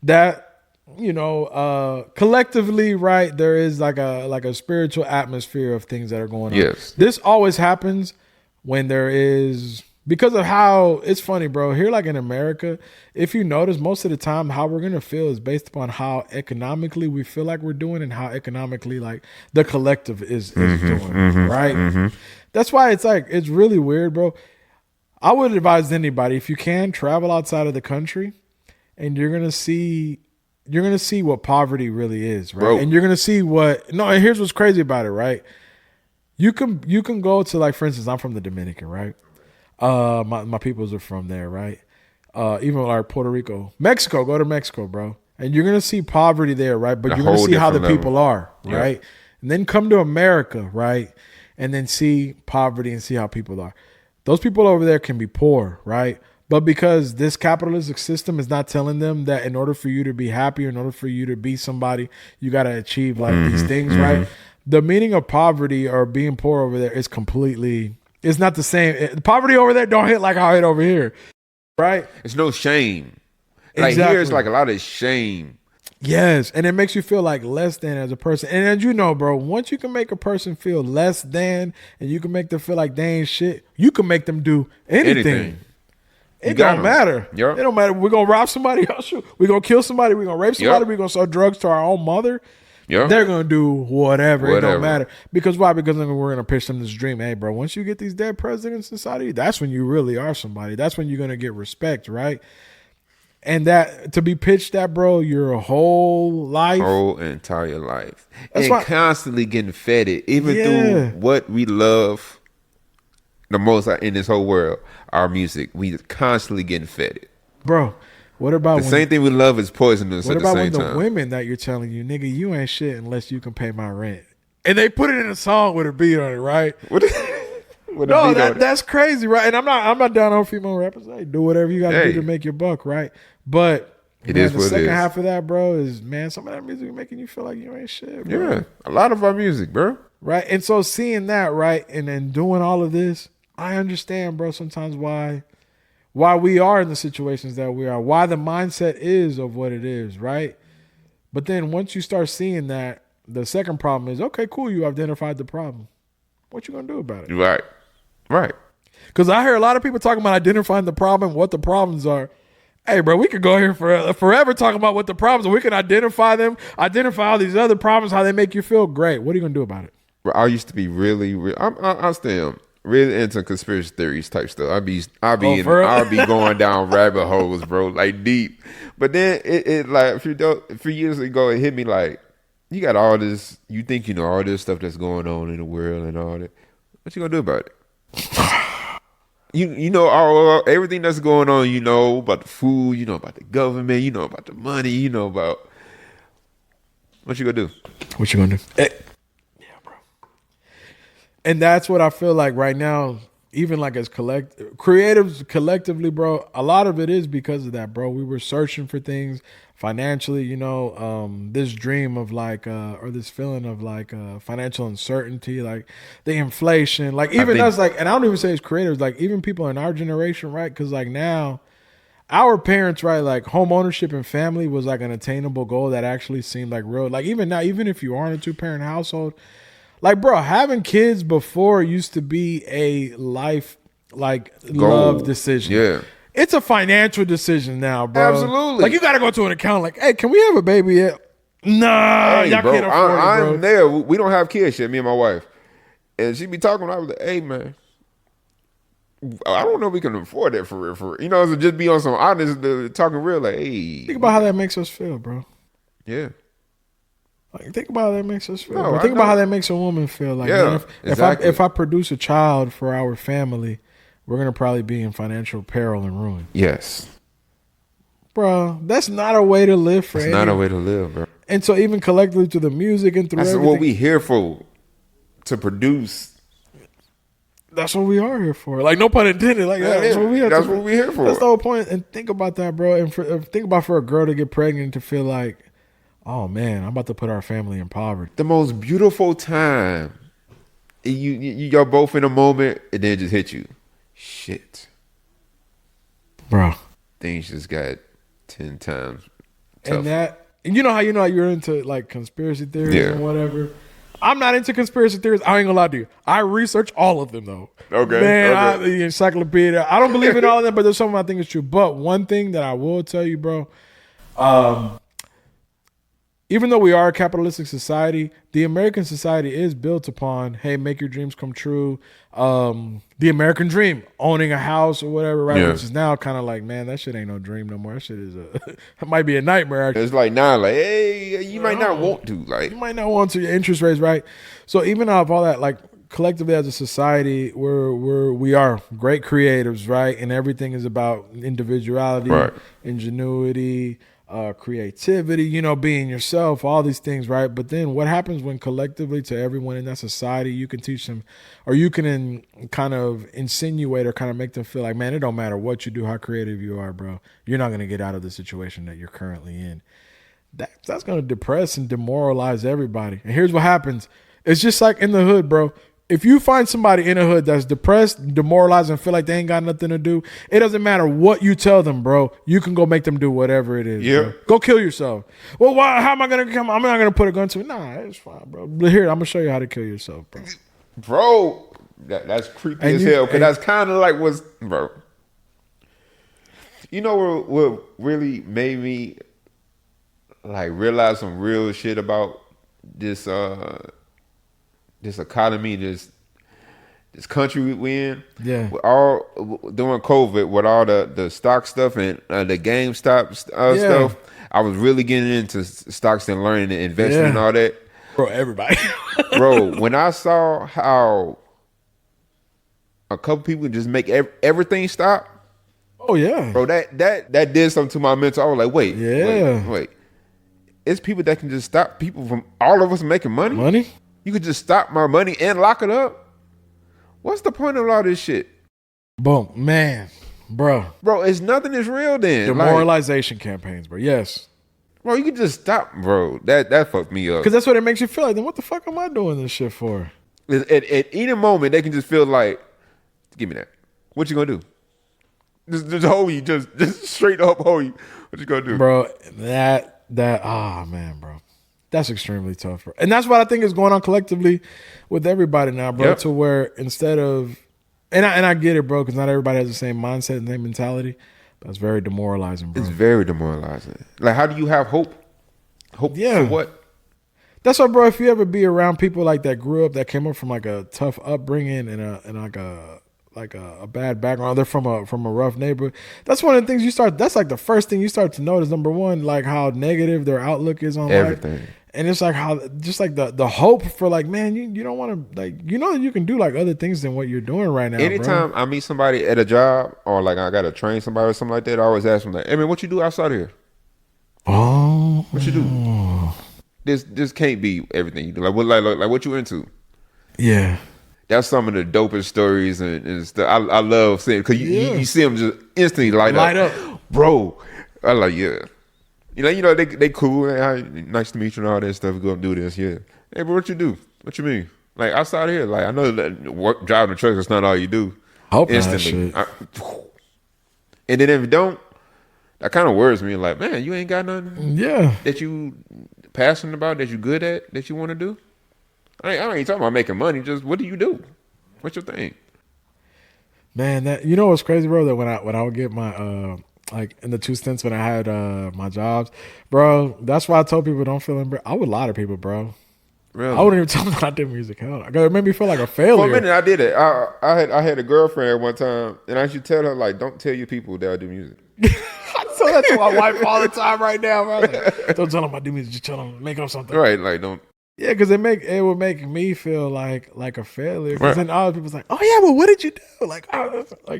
that, you know, collectively, right, there is like a spiritual atmosphere of things that are going on. Yes. This always happens when there is, because of how, it's funny, bro. Here, like in America, if you notice, most of the time, how we're going to feel is based upon how economically we feel like we're doing and how economically, like, the collective is doing, right? That's why it's like, it's really weird, bro. I would advise anybody, if you can, travel outside of the country, and you're going to see what poverty really is, right? Bro. And you're going to see and here's what's crazy about it, right? You can go to, like, for instance, I'm from the Dominican, right? My peoples are from there, right? Even like Puerto Rico, Mexico, go to Mexico, bro. And you're going to see poverty there, right? But you're going to see how the people are, right? And then come to America, right? And then see poverty and see how people are. Those people over there can be poor, right? But because this capitalistic system is not telling them that in order for you to be happy, in order for you to be somebody, you got to achieve like these things, right? The meaning of poverty or being poor over there is completely, it's not the same. Poverty over there don't hit like how it hit over here, right? It's no shame. Like here, it's like a lot of shame. Yes, and it makes you feel like less than as a person. And as you know, bro, once you can make a person feel less than and you can make them feel like they ain't shit, you can make them do anything. It don't matter. Yep. It don't matter. We're going to rob somebody. We're going to kill somebody. We're going to rape somebody. We're going to sell drugs to our own mother. Yep. They're going to do whatever. It don't matter. Because why? Because then we're going to pitch them this dream. Hey, bro, once you get these dead presidents inside of you, that's when you really are somebody. That's when you're going to get respect, right? And that to be pitched that, bro, your whole entire life, that's and constantly getting fed it, even through what we love the most in this whole world, our music. We constantly getting fed it, bro. What about the same thing we love is poisonous at the same time? What about when the women that you're telling you, nigga, you ain't shit unless you can pay my rent, and they put it in a song with a beat on it, right? No, that's crazy, right? And I'm not down on female rappers. Hey, do whatever you got to do to make your buck, right? But the second half of that, bro, is, man, some of that music making you feel like you ain't shit, bro. Yeah, a lot of our music, bro. Right? And so seeing that, right, and then doing all of this, I understand, bro, sometimes why we are in the situations that we are, why the mindset is of what it is, right? But then once you start seeing that, the second problem is, okay, cool, you identified the problem. What you gonna do about it? Right. Because I hear a lot of people talking about identifying the problem, what the problems are. Hey, bro, we could go here forever talking about what the problems are. We can identify them, identify all these other problems, how they make you feel. Great. What are you going to do about it? I used to be really I still really into conspiracy theories type stuff. I'll be going down rabbit holes, bro, like deep. But then it like a few years ago, it hit me like, you got all this, you think you know all this stuff that's going on in the world and all that. What you going to do about it? You know everything that's going on. You know about the food. You know about the government. You know about the money. You know about what you gonna do. What you gonna do? Yeah, bro. And that's what I feel like right now. Even like as creatives collectively, bro. A lot of it is because of that, bro. We were searching for things financially. You know, this dream of like, or this feeling of like financial uncertainty, like the inflation, like even us, like, and I don't even say it's creators, like even people in our generation, right? Because like now, our parents, right, like home ownership and family was like an attainable goal that actually seemed like real. Like even now, even if you aren't a 2-parent household. Like, bro, having kids before used to be a life, like, love decision. Yeah. It's a financial decision now, bro. Absolutely. Like, you got to go to an account like, hey, can we have a baby yet? Nah, y'all bro, can't afford it, bro. I'm there. We don't have kids yet, me and my wife. And she be talking, I was like, hey, man, I don't know if we can afford that for real. You know, so just be on some honest, talking real, like, hey. Think about how that makes us feel, bro. Yeah. Like, think about how that makes us feel. No, think about how that makes a woman feel. Like, man, exactly. if I produce a child for our family, we're gonna probably be in financial peril and ruin. Yes, bro. That's not a way to live. It's not a way to live, bro. And so, even collectively through the music and through everything, what we here for, to produce. That's what we are here for. Like, no pun intended. Like, that's what we are. That's what we here for. That's the whole point. And think about that, bro. And think about for a girl to get pregnant to feel like, oh man, I'm about to put our family in poverty. The most beautiful time. You're both in a moment, and then it just hit you. Shit, bro. Things just got 10 times tough. And that, you know how you're into like conspiracy theories and whatever. I'm not into conspiracy theories. I ain't gonna lie to you. I research all of them though. Okay. Man, the encyclopedia. I don't believe in all of them, but there's something I think is true. But one thing that I will tell you, bro, even though we are a capitalistic society, the American society is built upon, hey, make your dreams come true. The American dream, owning a house or whatever, right? Yeah. Which is now kind of like, man, that shit ain't no dream no more. That shit is it might be a nightmare. Actually. It's like now, like, hey, you might not want to, like, you might not want to. Your interest rates, right? So even out of all that, like, collectively as a society, we are great creatives, right? And everything is about individuality, ingenuity, creativity, being yourself, all these things, right? But then what happens when collectively to everyone in that society, you can teach them, or you can kind of insinuate or kind of make them feel like, man, it don't matter what you do, how creative you are, bro. You're not going to get out of the situation that you're currently in. That's going to depress and demoralize everybody. And here's what happens. It's just like in the hood, bro. If you find somebody in a hood that's depressed, demoralized, and feel like they ain't got nothing to do, it doesn't matter what you tell them, bro. You can go make them do whatever it is. Yeah. Go kill yourself. Well, why? How am I gonna come? I'm not gonna put a gun to it. Nah, it's fine, bro. But here, I'm gonna show you how to kill yourself, bro. Bro, that's creepy as hell. Because that's kind of like what's, bro. You know what really made me like realize some real shit about this economy, this country we in. Yeah. With all during COVID, with all the stock stuff and the GameStop stuff, I was really getting into stocks and learning and investing and all that. Bro, everybody. Bro, when I saw how a couple people just make everything stop. Oh yeah. Bro, that did something to my mental. I was like, wait. It's people that can just stop people from all of us making money. Money? You could just stop my money and lock it up. What's the point of all this shit? Boom, man, bro. Bro, it's nothing is real then. Demoralization campaigns, bro. Yes. Bro, you could just stop, bro. That fucked me up. Because that's what it makes you feel like. Then what the fuck am I doing this shit for? At any moment, they can just feel like, give me that. What you gonna do? Just hold you. Just straight up hold you. What you gonna do? Bro, man, bro. That's extremely tough, bro. And that's what I think is going on collectively with everybody now, bro. Yep. To where instead of, and I get it, bro, because not everybody has the same mindset and same mentality. But it's very demoralizing, bro. It's very demoralizing. Like, how do you have hope? Hope for what? That's why, bro. If you ever be around people like that grew up, that came up from like a tough upbringing and like a bad background, they're from a rough neighborhood. That's one of the things you start. That's like the first thing you start to notice. Number one, like how negative their outlook is on everything. Life. And it's like how, just like the hope for like, man, you don't want to, like, you know that you can do like other things than what you're doing right now. Anytime I meet somebody at a job or like I got to train somebody or something like that, I always ask them like, hey man, what you do outside of here? Oh. What you do? This can't be everything you do. Like what you into? Yeah. That's some of the dopest stories and stuff. I love seeing, because you see them just instantly light up. Bro. I like, yeah. You know they cool. Hey, nice to meet you and all that stuff. We go and do this, yeah. Hey, but what you do? What you mean? Like outside of here, like I know that driving the truck is not all you do. Hope instantly. And then if you don't, that kind of worries me. Like, man, you ain't got nothing. Yeah. That you passionate about, that you good at, that you want to do. I ain't talking about making money. Just what do you do? What's your thing? Man, that you know what's crazy, bro? That when I would get my like in the 2 stints when I had my jobs, bro. That's why I told people don't feel embarrassed. I would lie to people, bro. Really? I wouldn't even tell them that I did music. Hell, it made me feel like a failure. For a minute, I did it. I had a girlfriend at one time, and I should tell her like, don't tell your people that I do music. So that's my wife all the time right now, bro. Like, don't tell him I do me. Just tell him make up something. Right, like don't. Yeah, because it would make me feel like a failure. Because Right. then all the people's like, oh yeah, but what did you do? Like,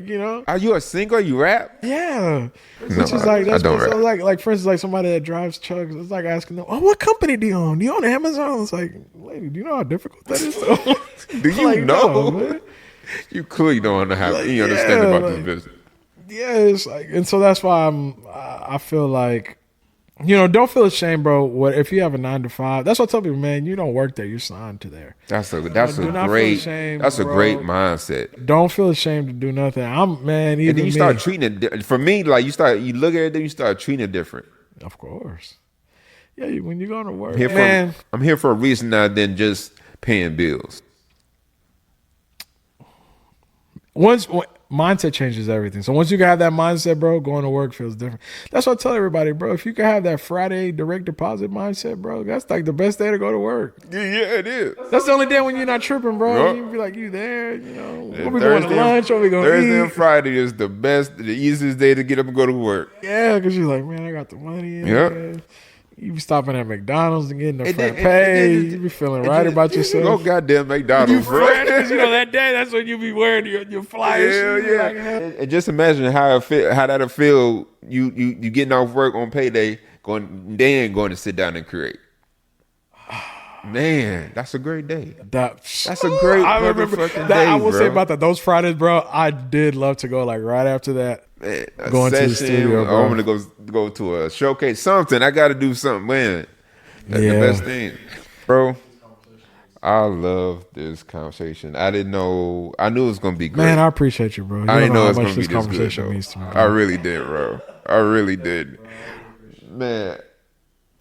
you know. Are you a singer? You rap? Yeah, No, which is like I that's don't so rap. like for instance, like somebody that drives trucks, it's like asking them, oh, what company do you own? Do you own Amazon? It's like, lady, do you know how difficult that is? Do you Like, know? no, man. You clearly don't know how. Like, You understand yeah, about like- this business. Yeah, it's like, and so that's why I feel like, you know, don't feel ashamed, bro. What if you have a 9 to 5? That's what I tell people, man. You don't work there. You're signed to there. That's a do not feel great ashamed, that's a bro. great mindset. Don't feel ashamed to do nothing. Even And then you me. start treating it. For me, like you look at it, then you start treating it different. Of course. Yeah, when you go to work, I'm here for a reason other than just paying bills. Mindset changes everything. So once you can have that mindset, bro, going to work feels different. That's what I tell everybody, bro. If you can have that Friday direct deposit mindset, bro, that's like the best day to go to work. Yeah, it is. That's the only day when you're not tripping, bro. Yep. You be like, you there, you know. Yeah, What we going to lunch? What we going to Thursday and eat? Friday is the easiest day to get up and go to work. Yeah, because you're like, man, I got the money. Yep. Man. You be stopping at McDonald's and getting the And then- frappe. and then- You be feeling right about Go yourself. goddamn McDonald's, bro. Because you know that day, that's when you be wearing your flyers. Hell You be yeah. like, hell. And just imagine how that'll feel. You getting off work on payday, going to sit down and create. Man, that's a great day. That's a great motherfucking day, I will say bro. about that. Those Fridays, bro, I did love to go like right after that. Man, a Going to the session, studio, bro. I want to go to a showcase. Something. I got to do something, man. That's the Yeah. best thing, bro. I love this conversation. I didn't know. I knew it was gonna be great. Man, I appreciate you, bro. You I didn't know how it's much gonna be this this good. conversation Though. means to me. I Bro. really did, bro. I really did. Man,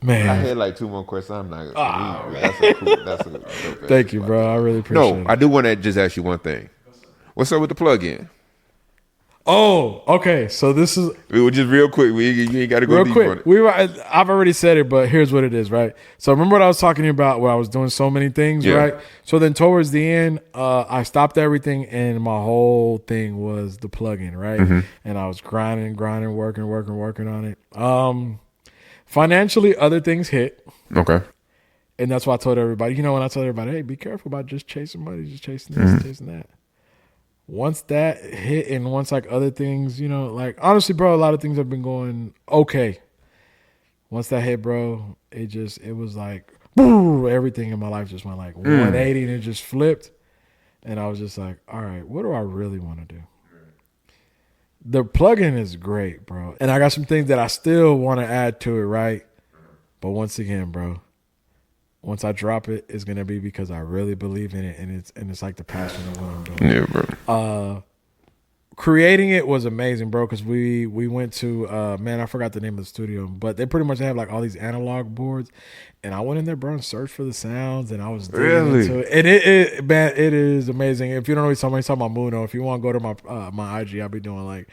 I Man, had like 2 more questions. I'm not. Oh, That's a thank you, bro. I really appreciate No, it. I do want to just ask you one thing. What's up with the plug-in? Oh, okay. So this is We were just real quick. You ain't got to go real deep quick. on it. I've already said it, but here's what it is, right? So remember what I was talking about where I was doing so many things, Yeah. right? So then towards the end, I stopped everything and my whole thing was the plugin, right? Mm-hmm. And I was grinding, working on it. Financially, other things hit. Okay. And that's why I told everybody, when I told everybody, hey, be careful about just chasing money, just chasing this, chasing that. Once that hit and once like other things, like honestly, bro, a lot of things have been going okay. Once that hit, bro, it was like, boom, everything in my life just went like 180 and it just flipped. And I was just like, all right, what do I really want to do? The plugin is great, bro. And I got some things that I still want to add to it, right? But once again, bro, once I drop it, it's gonna be because I really believe in it, and it's like the passion of what I'm doing. Yeah, bro. Creating it was amazing, bro, because we went to man, I forgot the name of the studio, but they pretty much have like all these analog boards, and I went in there, bro, and searched for the sounds, and I was digging Really? into it, and it man, it is amazing. If you don't know what he's talking about Muno, if you want to go to my IG, I'll be doing like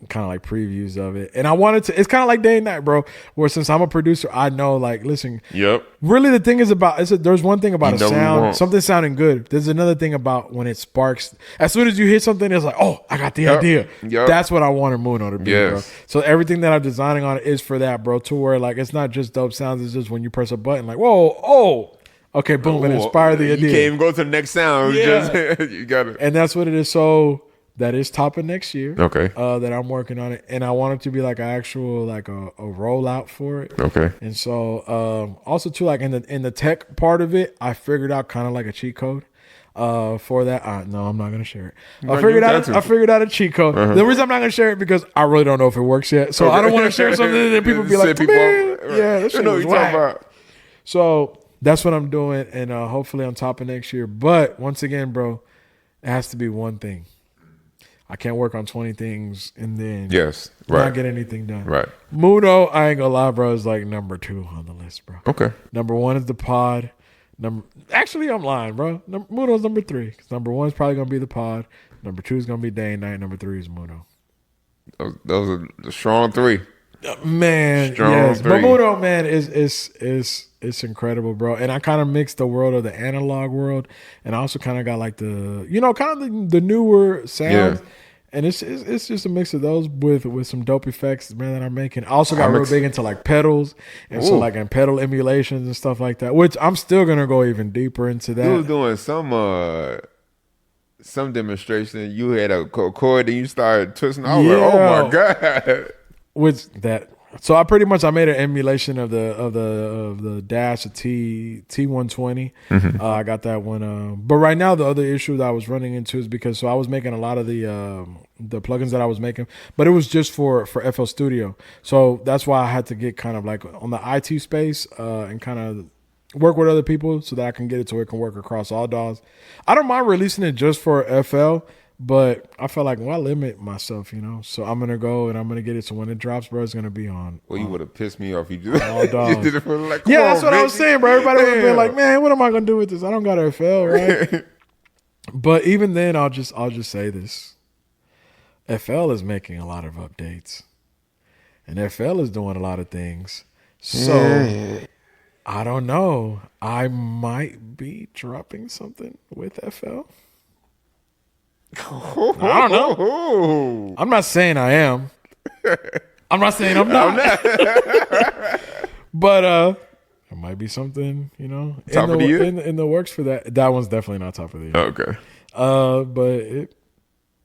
kind of like previews of it, and I wanted to. It's kind of like day and night, bro. Where since I'm a producer, I know like listen. Yep. Really, the thing is about there's one thing about You a know what you sound, want. something sounding good. There's another thing about when it sparks. As soon as you hear something, it's like, oh, I got the Yep. idea. Yep. That's what I wanted Muno to be, Yes. bro. So everything that I'm designing on it is for that, bro. To where like it's not just dope sounds. It's just when you press a button, like whoa, oh, okay, boom, and inspire the You idea. can't even go to the next sound. Yeah. Just, you got it. And that's what it is. So that is topping next year. Okay. That I'm working on it, and I want it to be like an actual like a rollout for it. Okay. And so also too like in the tech part of it, I figured out kind of like a cheat code for that. No, I'm not gonna share it. No, I you figured got to. I figured out a cheat code. The reason I'm not gonna share it because I really don't know if it works yet. So I don't want to share something that people be like, man, yeah, that shit know was what you're talking whack. about. So that's what I'm doing, and hopefully on top of next year. But once again, bro, it has to be one thing. I can't work on 20 things and then Yes. not Right. get anything done. Right. Muno, I ain't gonna lie, bro, is like number 2 on the list, bro. Okay. Number 1 is the pod. Actually, I'm lying, bro. Muno's number 3. 'Cause number 1 is probably gonna be the pod. Number 2 is gonna be day and night. Number 3 is Muno. Those are the strong 3. Man, Strong yes, 3. but Muno, man, is incredible, bro. And I kind of mixed the world of the analog world, and I also kind of got like the kind of the newer sounds. Yeah. And it's just a mix of those with some dope effects, man, that I'm making. I also got real big into like pedals and so like and pedal emulations and stuff like that, which I'm still gonna go even deeper into that. You was doing some demonstration. You had a chord and you started twisting. I was like, oh my God. With that. So I made an emulation of the Dash T120. I got that one. But right now the other issue that I was running into is because I was making a lot of the plugins that I was making, but it was just for FL Studio. So that's why I had to get kind of like on the IT space and kind of work with other people so that I can get it to where it can work across all DAWs. I don't mind releasing it just for FL. But I felt like, I limit myself, So I'm gonna go and I'm gonna get it. So when it drops, bro, it's gonna be on. Well, you would have pissed me off. You just, all you did it for like, that's what I was saying, bro. Everybody would have been like, man, what am I gonna do with this? I don't got to FL, right? But even then, I'll just say this: FL is making a lot of updates, and FL is doing a lot of things. So I don't know. I might be dropping something with FL. I don't know. I'm not saying I am. I'm not saying I'm not. But it might be something, top of the year? in the works for that. That one's definitely not top of the year. Okay. But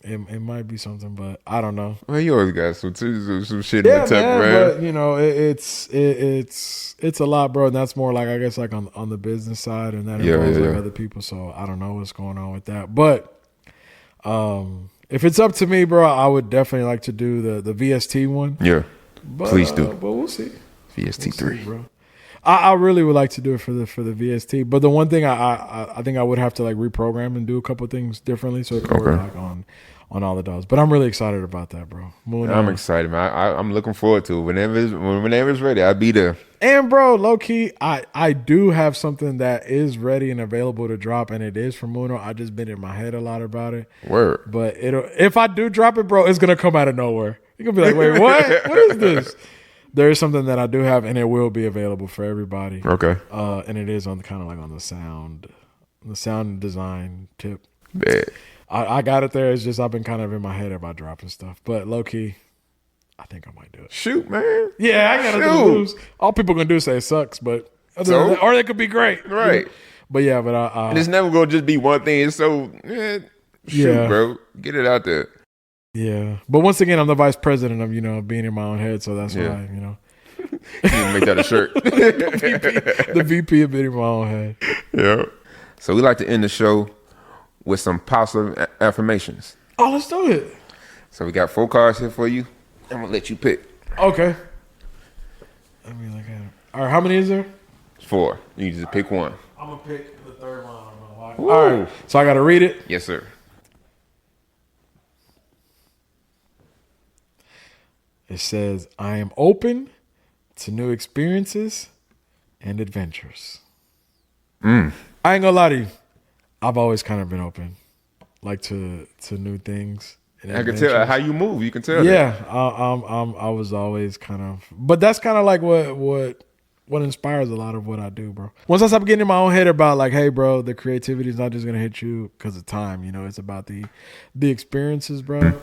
it might be something, but I don't know. Well, you always got some shit in the tuck, man. But it's a lot, bro. And that's more like, I guess, like on the business side, and that involves like other people. So I don't know what's going on with that, but. If it's up to me, bro, I would definitely like to do the VST one. Yeah, please do. But we'll see. VST3, bro. I really would like to do it for the VST. But the one thing I think I would have to like reprogram and do a couple of things differently so it can work like on all the DAWs. But I'm really excited about that, bro. I'm excited, man. I'm looking forward to it. Whenever it's ready, I'll be there. And bro, low key, I do have something that is ready and available to drop, and it is from Muno. I just been in my head a lot about it. Word. But if I do drop it, bro, it's gonna come out of nowhere. You're gonna be like, wait, what? What is this? There is something that I do have, and it will be available for everybody. Okay. And it is on kind of like on the sound design tip. Bad. I got it there. It's just I've been kind of in my head about dropping stuff. But low key, I think I might do it. Shoot, man. Yeah, I got nothing to lose. All people gonna do is say it sucks, but or they could be great, right? But yeah, but and it's never gonna just be one thing. So bro, get it out there. Yeah, but once again, I'm the vice president of being in my own head, so that's why you can make that a shirt. the VP of being in my own head. Yeah. So we like to end the show with some positive affirmations. Oh, let's do it. So we got 4 cards here for you. I'm gonna let you pick. Okay. Let me look at it. All right, how many is there? 4. You just pick one. I'm gonna pick the third one. All right. So I gotta read it. Yes, sir. It says, "I am open to new experiences and adventures." I ain't gonna lie to you. I've always kind of been open, like to new things. I can tell how you move. You can tell. Yeah, I was always kind of, but that's kind of like what inspires a lot of what I do, bro. Once I stop getting in my own head about like, hey, bro, the creativity is not just gonna hit you because of time. It's about the experiences, bro.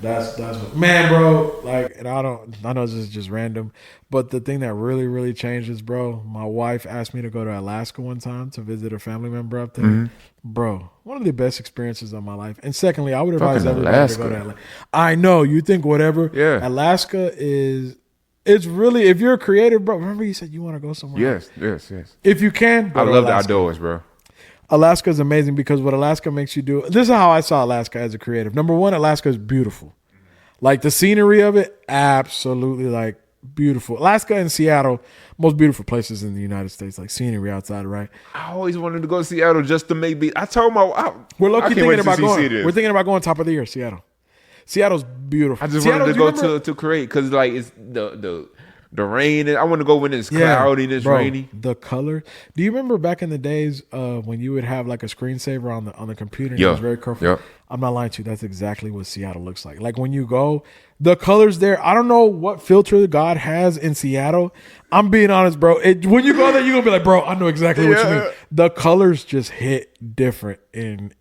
That's what, man, bro. Like, and I know this is just random, but the thing that really, really changes, bro. My wife asked me to go to Alaska one time to visit a family member up there. Bro, one of the best experiences of my life. And secondly, I would advise everybody to go to Alaska. I know you think whatever. Yeah. Alaska is. It's really, if you're a creative, bro. Remember you said you want to go somewhere. Yes. If you can, I love the outdoors, bro. Alaska is amazing because what Alaska makes you do. This is how I saw Alaska as a creative. Number one, Alaska is beautiful. Like the scenery of it, absolutely like beautiful. Alaska and Seattle, most beautiful places in the United States. Like scenery outside, right? I always wanted to go to Seattle just to maybe. I told we're lucky thinking about going. We're thinking about going top of the year, Seattle. Seattle's beautiful. I just wanted to go to create because like it's the the rain. I want to go when it's cloudy and it's rainy. The color. Do you remember back in the days when you would have like a screensaver on the computer and it was very colorful? Yeah. I'm not lying to you. That's exactly what Seattle looks like. Like when you go, the colors there. I don't know what filter God has in Seattle. I'm being honest, bro. When you go there, you're gonna be like, bro, I know exactly what you mean. The colors just hit different in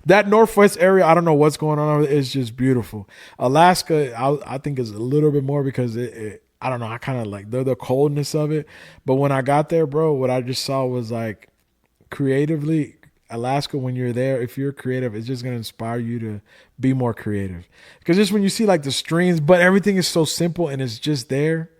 that Northwest area. I don't know what's going on over there. It's just beautiful. Alaska, I think is a little bit more because I don't know. I kind of like the coldness of it. But when I got there, bro, what I just saw was like creatively, Alaska, when you're there, if you're creative, it's just going to inspire you to be more creative. Because just when you see like the streams, but everything is so simple and it's just there.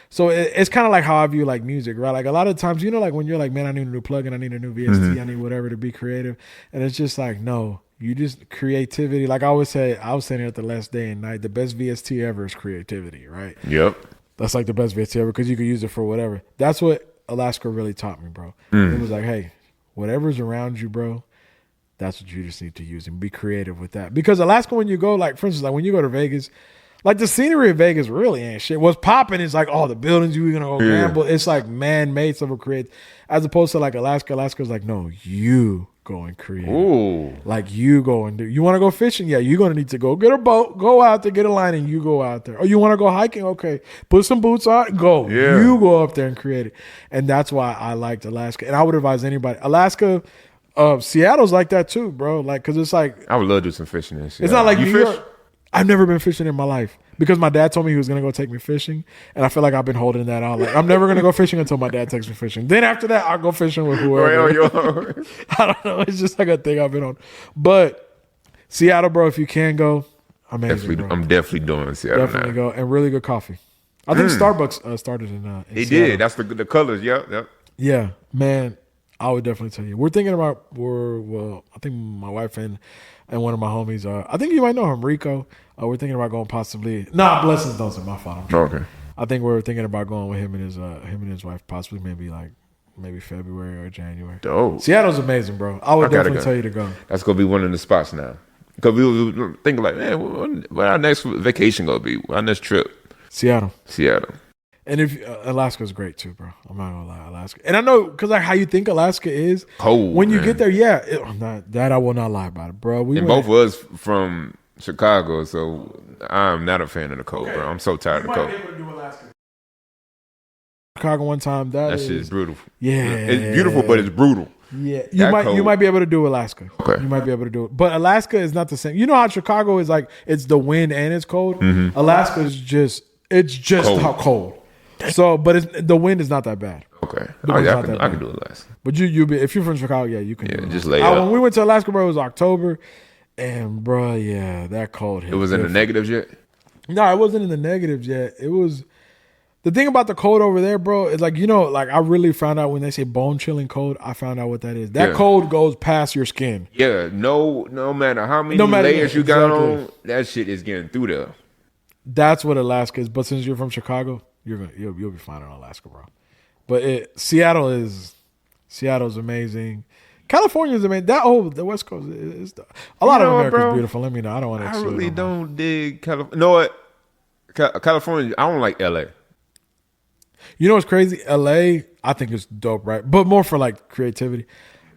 So it's kind of like how I view like music, right? Like a lot of times, you know, like when you're like, man, I need a new plugin, I need a new VST, I need whatever to be creative. And it's just like, no, you just creativity. Like I always say, I was saying it at the last day and night, the best VST ever is creativity, right? Yep. That's like the best VST ever because you can use it for whatever. That's what Alaska really taught me, bro. It was like, hey, whatever's around you, bro, that's what you just need to use and be creative with that. Because Alaska, when you go, like, for instance, like when you go to Vegas, like the scenery of Vegas really ain't shit. What's popping is like, oh, the buildings you're gonna go gamble. It's like man-made stuff create, as opposed to like Alaska. Alaska's like, no, you go and create. Ooh. Like you go and do. You want to go fishing? Yeah, you're gonna need to go get a boat, go out there, get a line, and you go out there. Or you want to go hiking? Okay, put some boots on, go. Yeah. You go up there and create it. And that's why I liked Alaska. And I would advise anybody. Alaska, Seattle's like that too, bro. Like, cause it's like I would love to do some fishing in Seattle. It's not like you New fish? York. I've never been fishing in my life because my dad told me he was gonna go take me fishing, and I feel like I've been holding that out. Like I'm never gonna go fishing until my dad takes me fishing. Then after that, I'll go fishing with whoever. I don't know. It's just like a thing I've been on. But Seattle, bro, if you can go, amazing. I'm definitely doing Seattle. Definitely go, and really good coffee. I think Starbucks started in They Seattle. did. That's the colors. Yep. Yeah, man. I would definitely tell you. We're thinking about. I think my wife and one of my homies are. I think you might know him, Rico. We're thinking about going possibly. Nah, blessings don't say my fault. Okay. I think we're thinking about going with him and his wife, possibly maybe February or January. Dope. Seattle's amazing, bro. I would definitely tell you to go. That's gonna be one of the spots now. Because we were thinking like, man, what our next vacation gonna be? Our next trip? Seattle. And if Alaska's great too, bro. I'm not gonna lie, Alaska. And I know because like how you think Alaska is cold. When you get there, that I will not lie about it, bro. Both of us from Chicago, so I'm not a fan of the cold, bro. I'm so tired of the cold. Might be able to do Alaska. Chicago one time. That shit is brutal. Yeah, it's beautiful, but it's brutal. Yeah, you might be able to do Alaska. Okay. You might be able to do it, but Alaska is not the same. You know how Chicago is like it's the wind and it's cold. Alaska is just cold. How cold. So, but the wind is not that bad. Okay, I can do Alaska. But you be if you're from Chicago, you can. Yeah, just lay up. When we went to Alaska, bro, it was October, and bro, that cold hit. It was in the negatives yet? No, it wasn't in the negatives yet. It was the thing about the cold over there, bro. Is like like I really found out when they say bone chilling cold. I found out what that is. That cold goes past your skin. Yeah, no matter how many layers you got on, that shit is getting through there. That's what Alaska is. But since you're from Chicago, you'll be fine in Alaska, bro. But Seattle's amazing. California's amazing. The West Coast is a lot of America's beautiful. Let me know. I don't want to. I really don't dig California. You know what? California. I don't like LA. You know what's crazy? LA, I think it's dope, right? But more for like creativity.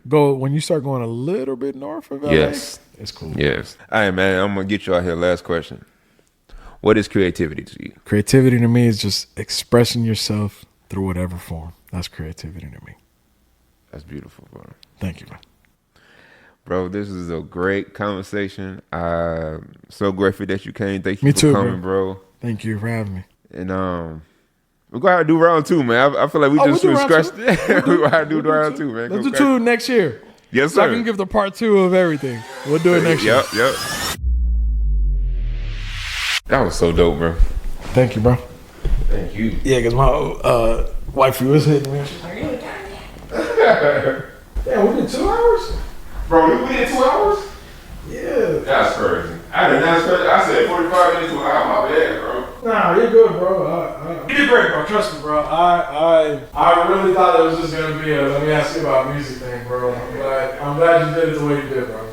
When you start going a little bit north of LA, yes, it's cool. Yes. All right, man. I'm gonna get you out here. Last question. What is creativity to you? Creativity to me is just expressing yourself through whatever form. That's creativity to me. That's beautiful, bro. Thank you, man. Bro, this is a great conversation. I'm so grateful that you came. Thank you for coming, bro. Thank you for having me. And we're going to do round two, man. I feel like we just scratched it. We're going to do round two, man. Let's do two next year. Yes, sir. So I can give the part two of everything. We'll do it next year. Yep. That was so dope, bro. Thank you, bro. Thank you. Yeah, because my wifey was hitting me. Damn, we did 2 hours? Bro, we did 2 hours? Yeah. That's crazy. I said 45 minutes to an hour. My bad, bro. Nah, you're good, bro. You did great, bro. Trust me, bro. I really thought it was just going to be a let me ask you about music thing, bro. I'm glad you did it the way you did, bro.